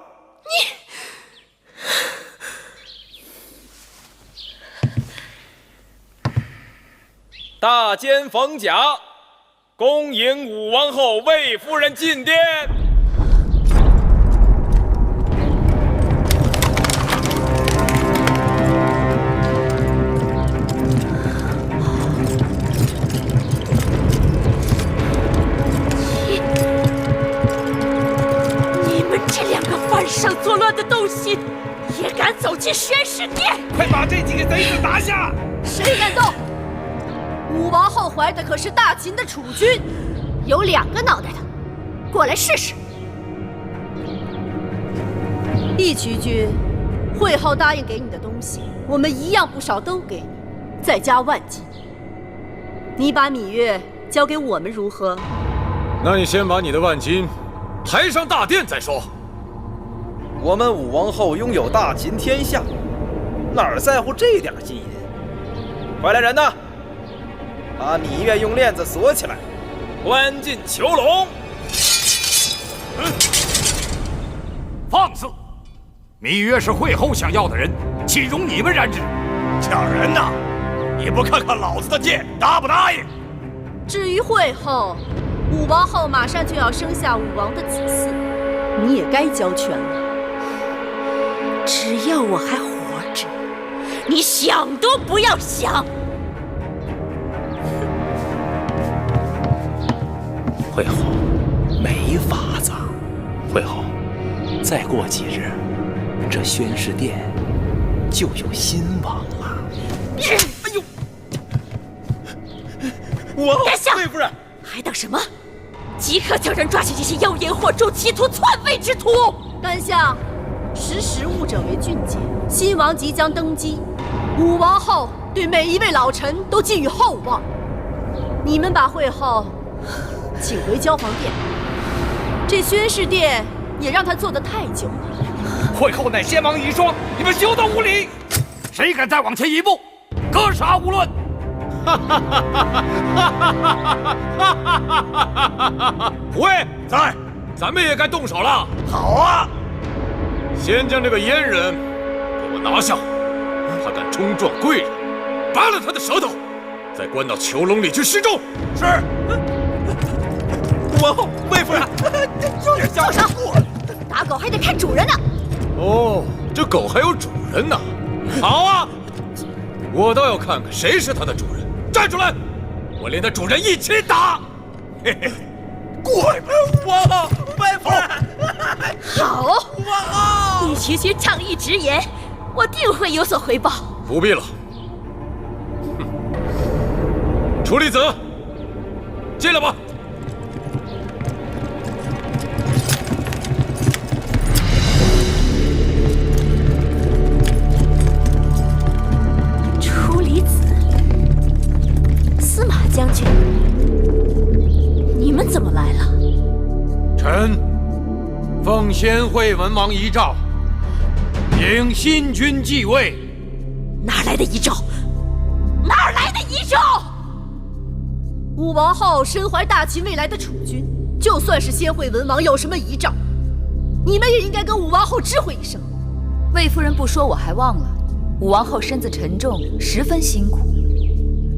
[SPEAKER 3] 大监冯甲，恭迎武王后魏夫人进殿。
[SPEAKER 6] 犯上作乱的东西，也敢走进宣誓殿！
[SPEAKER 4] 快把这几个贼子拿下！
[SPEAKER 8] 谁敢动？武王后怀的可是大秦的储君，有2个脑袋的，过来试试。
[SPEAKER 11] 义渠君，会后答应给你的东西，我们一样不少都给你，再加万金。你把芈月交给我们如何？
[SPEAKER 18] 那你先把你的万金抬上大殿再说。
[SPEAKER 5] 我们武王后拥有大秦天下，哪儿在乎这点金银？快来人呐，把芈月用链子锁起来，关进囚笼。
[SPEAKER 19] 放肆！芈月是会后想要的人，岂容你们染指？抢人呐！你不看看老子的剑，答不答应？
[SPEAKER 11] 至于会后，武王后马上就要生下武王的子嗣，你也该交权了。
[SPEAKER 8] 只要我还活着，你想都不要想。
[SPEAKER 5] 会后，没法子。会后，再过几日，这宣誓殿就有新王了。
[SPEAKER 8] 哎
[SPEAKER 5] 呦！我
[SPEAKER 8] 殿下，
[SPEAKER 5] 魏夫人，
[SPEAKER 8] 还等什么？即刻将人抓起这些妖言惑众、企图篡位之徒！
[SPEAKER 11] 干相，识时务者为俊杰。新王即将登基，武王后对每一位老臣都寄予厚望。你们把会后请回交皇殿，这宣誓殿也让他坐得太久了。
[SPEAKER 19] 会后乃先王遗孀，你们休得无礼！谁敢再往前一步，格杀勿论！
[SPEAKER 18] 胡卫在，咱们也该动手了。
[SPEAKER 19] 好啊！
[SPEAKER 18] 先将这个阉人给我拿下，他敢冲撞贵人，拔了他的舌头，再关到囚笼里去示众。
[SPEAKER 19] 是。
[SPEAKER 5] 武王后，魏夫人，
[SPEAKER 8] 住手！打狗还得看主人呢。
[SPEAKER 18] 哦，这狗还有主人呢。好啊，我倒要看看谁是它的主人。站出来，我连它主人一起打。嘿嘿，
[SPEAKER 19] 滚！
[SPEAKER 5] 武王后，魏夫人。
[SPEAKER 8] 好，
[SPEAKER 5] 武王后，
[SPEAKER 8] 义渠君仗义直言，我定会有所回报。
[SPEAKER 18] 不必了。楚离子，进来吧。
[SPEAKER 8] 楚离子，司马将军，你们怎么来了？
[SPEAKER 7] 臣奉先惠文王遗诏，迎新君继位。
[SPEAKER 8] 哪来的遗诏？哪来的遗诏？
[SPEAKER 11] 武王后身怀大秦未来的储君，就算是先惠文王有什么遗诏，你们也应该跟武王后知会一声。
[SPEAKER 16] 魏夫人不说我还忘了，武王后身子沉重，十分辛苦。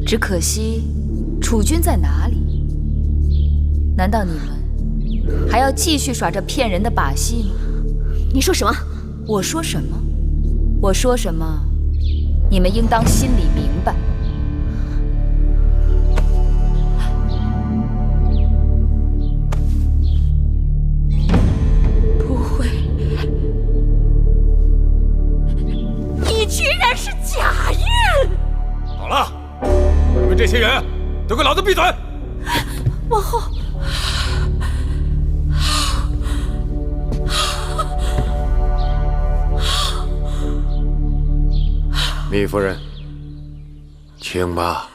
[SPEAKER 16] 只可惜，储君在哪里？难道你们还要继续耍这骗人的把戏吗？
[SPEAKER 8] 你说什么？
[SPEAKER 16] 我说什么？我说什么？你们应当心里明白。
[SPEAKER 8] 不会，你居然是贾运！
[SPEAKER 18] 好了，你们这些人都给老子闭嘴！
[SPEAKER 8] 王后。
[SPEAKER 7] 芈夫人，请吧。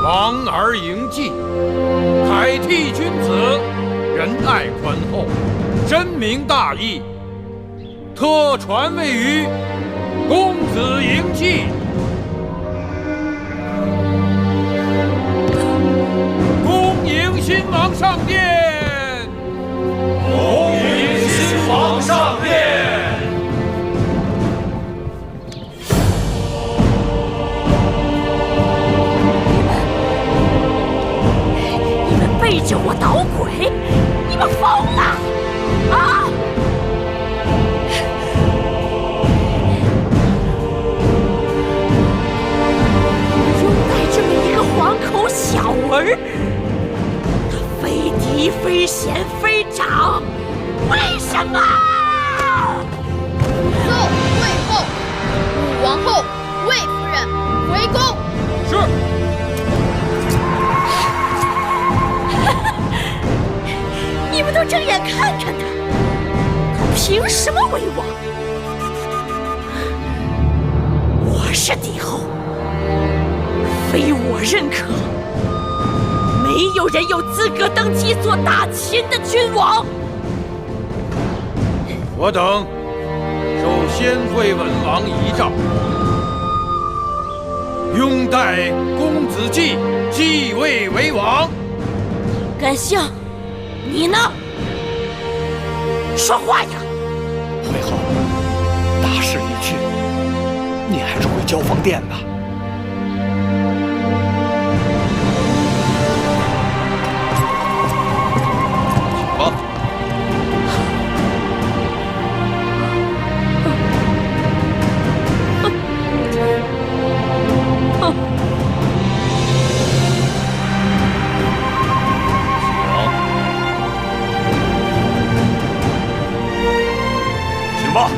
[SPEAKER 7] 王而迎继，凯替君子，仁爱宽厚，深明大义，特传位于公子迎继。恭迎新王上殿！
[SPEAKER 19] 恭迎新王上殿！
[SPEAKER 8] 背着我捣鬼！你们疯了啊！拥戴这么一个黄口小儿，他非嫡非贤非长，为什么？
[SPEAKER 17] 奏魏后，武王后、魏夫人回宫。
[SPEAKER 7] 是。
[SPEAKER 8] 你们都睁眼看看他，他凭什么为王？我是帝后，非我认可，没有人有资格登基做大秦的君王。
[SPEAKER 7] 我等受先惠文王遗诏，拥戴公子季继位为王。
[SPEAKER 8] 甘相，你呢？说话呀！
[SPEAKER 2] 惠后，大势已去，你还是回交房殿吧。
[SPEAKER 18] 好。
[SPEAKER 19] 请吧。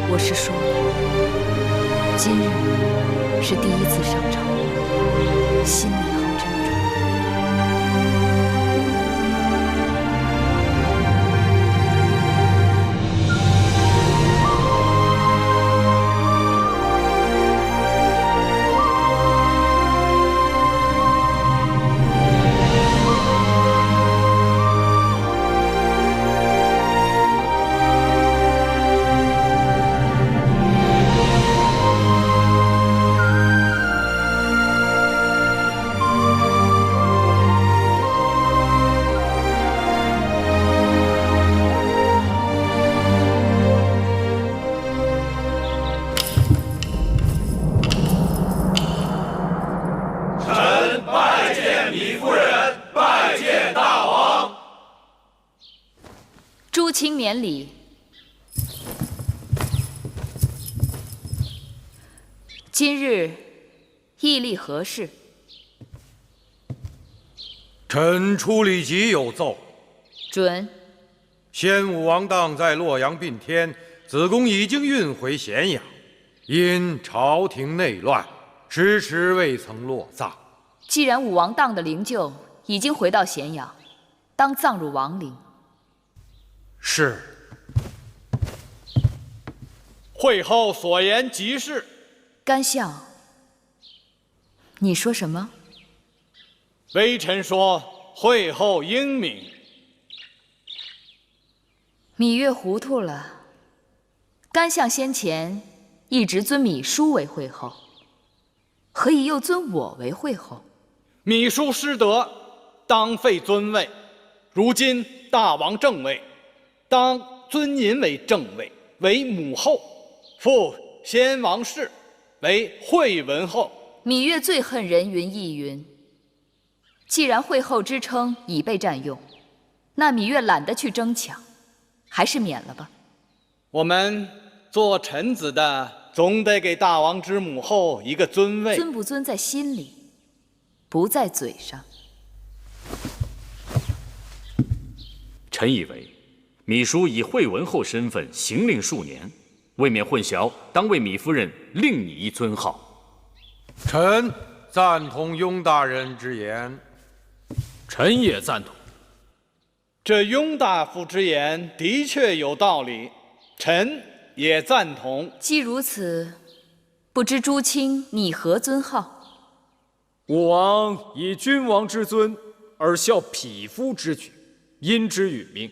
[SPEAKER 6] 我是说，今日是第一次上朝，心里好沉重。
[SPEAKER 16] 诸卿免礼。今日议立何事？
[SPEAKER 7] 臣处理急有奏。
[SPEAKER 16] 准。
[SPEAKER 7] 先武王当在洛阳宾天，子贡已经运回咸阳，因朝廷内乱，迟迟未曾落葬。
[SPEAKER 16] 既然武王当的灵柩已经回到咸阳，当葬入王陵。
[SPEAKER 7] 是。
[SPEAKER 4] 会后所言极是。
[SPEAKER 16] 甘相，你说什么？
[SPEAKER 4] 微臣说会后英明。
[SPEAKER 16] 芈月糊涂了。甘相先前一直尊芈姝为惠后，何以又尊我为惠后？
[SPEAKER 4] 芈姝失德，当废尊位。如今大王正位，当尊您为正位，为母后，复先王氏为惠文后。
[SPEAKER 16] 芈月最恨人云亦云。既然惠后之称已被占用，那芈月懒得去争抢，还是免了吧。
[SPEAKER 4] 我们做臣子的，总得给大王之母后一个尊位。
[SPEAKER 16] 尊不尊在心里，不在嘴上。
[SPEAKER 15] 臣以为，芈姝以惠文后身份行令数年，未免混淆，当为芈夫人另拟一尊号。
[SPEAKER 7] 臣赞同雍大人之言。
[SPEAKER 14] 臣也赞同。
[SPEAKER 4] 这雍大夫之言的确有道理，臣也赞同。
[SPEAKER 16] 既如此，不知诸卿拟何尊号？
[SPEAKER 14] 武王以君王之尊而效匹夫之举，因之与命，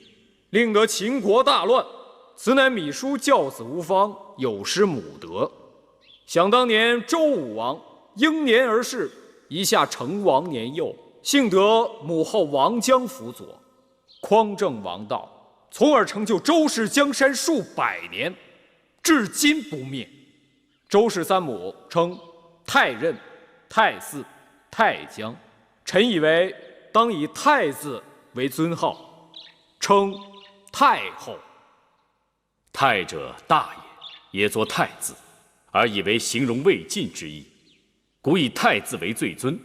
[SPEAKER 14] 令得秦国大乱。此乃芈姝教子无方，有失母德。想当年周武王英年而逝，一下成王年幼，幸得母后王姜辅佐，匡正王道，从而成就周氏江山数百年，至今不灭。周氏三母称太任、太姒、太姜，臣以为当以太字为尊号，称太后。
[SPEAKER 15] 太者大也，也作太字，而以为形容未尽之意。故以太字为最尊，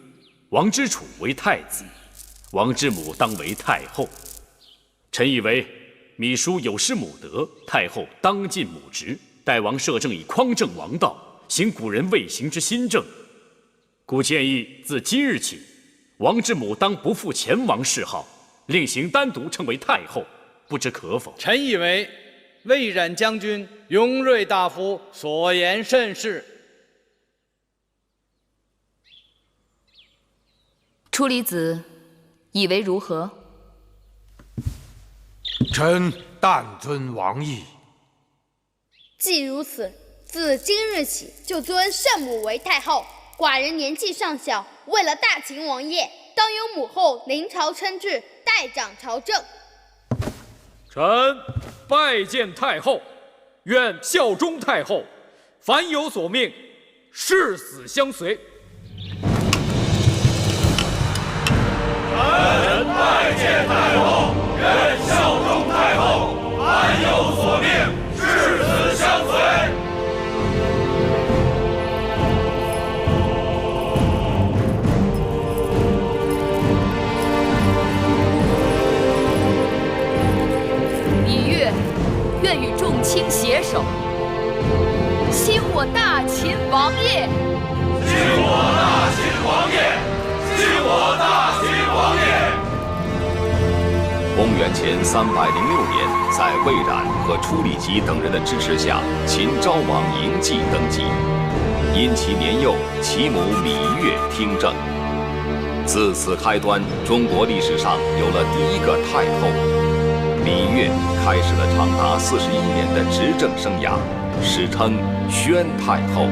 [SPEAKER 15] 王之储为太子，王之母当为太后。臣以为芈姝有失母德，太后当尽母职，代王摄政以匡正王道，行古人未行之新政。故建议自今日起，王之母当不负前王谥号，另行单独称为太后，不知可否？
[SPEAKER 4] 臣以为魏冉将军、雍瑞大夫所言甚是。
[SPEAKER 16] 初离子以为如何？
[SPEAKER 7] 臣但遵王意。
[SPEAKER 17] 既如此，自今日起就尊圣母为太后。寡人年纪尚小，为了大秦王业，当由母后临朝称制，代掌朝政。
[SPEAKER 14] 臣拜见太后，愿效忠太后，凡有所命，誓死相随。
[SPEAKER 19] 臣拜见太后，愿效忠太后，凡有所命，誓死相随。
[SPEAKER 16] 芈月愿与众卿携手，兴我大秦王业。
[SPEAKER 19] 兴我大秦王业，兴我大秦王业。
[SPEAKER 20] 公元前306年，在魏冉和初里吉等人的支持下，秦昭王嬴稷登基。因其年幼，其母芈月听政。自此开端，中国历史上有了第一个太后。芈月开始了长达41年的执政生涯，史称宣太后。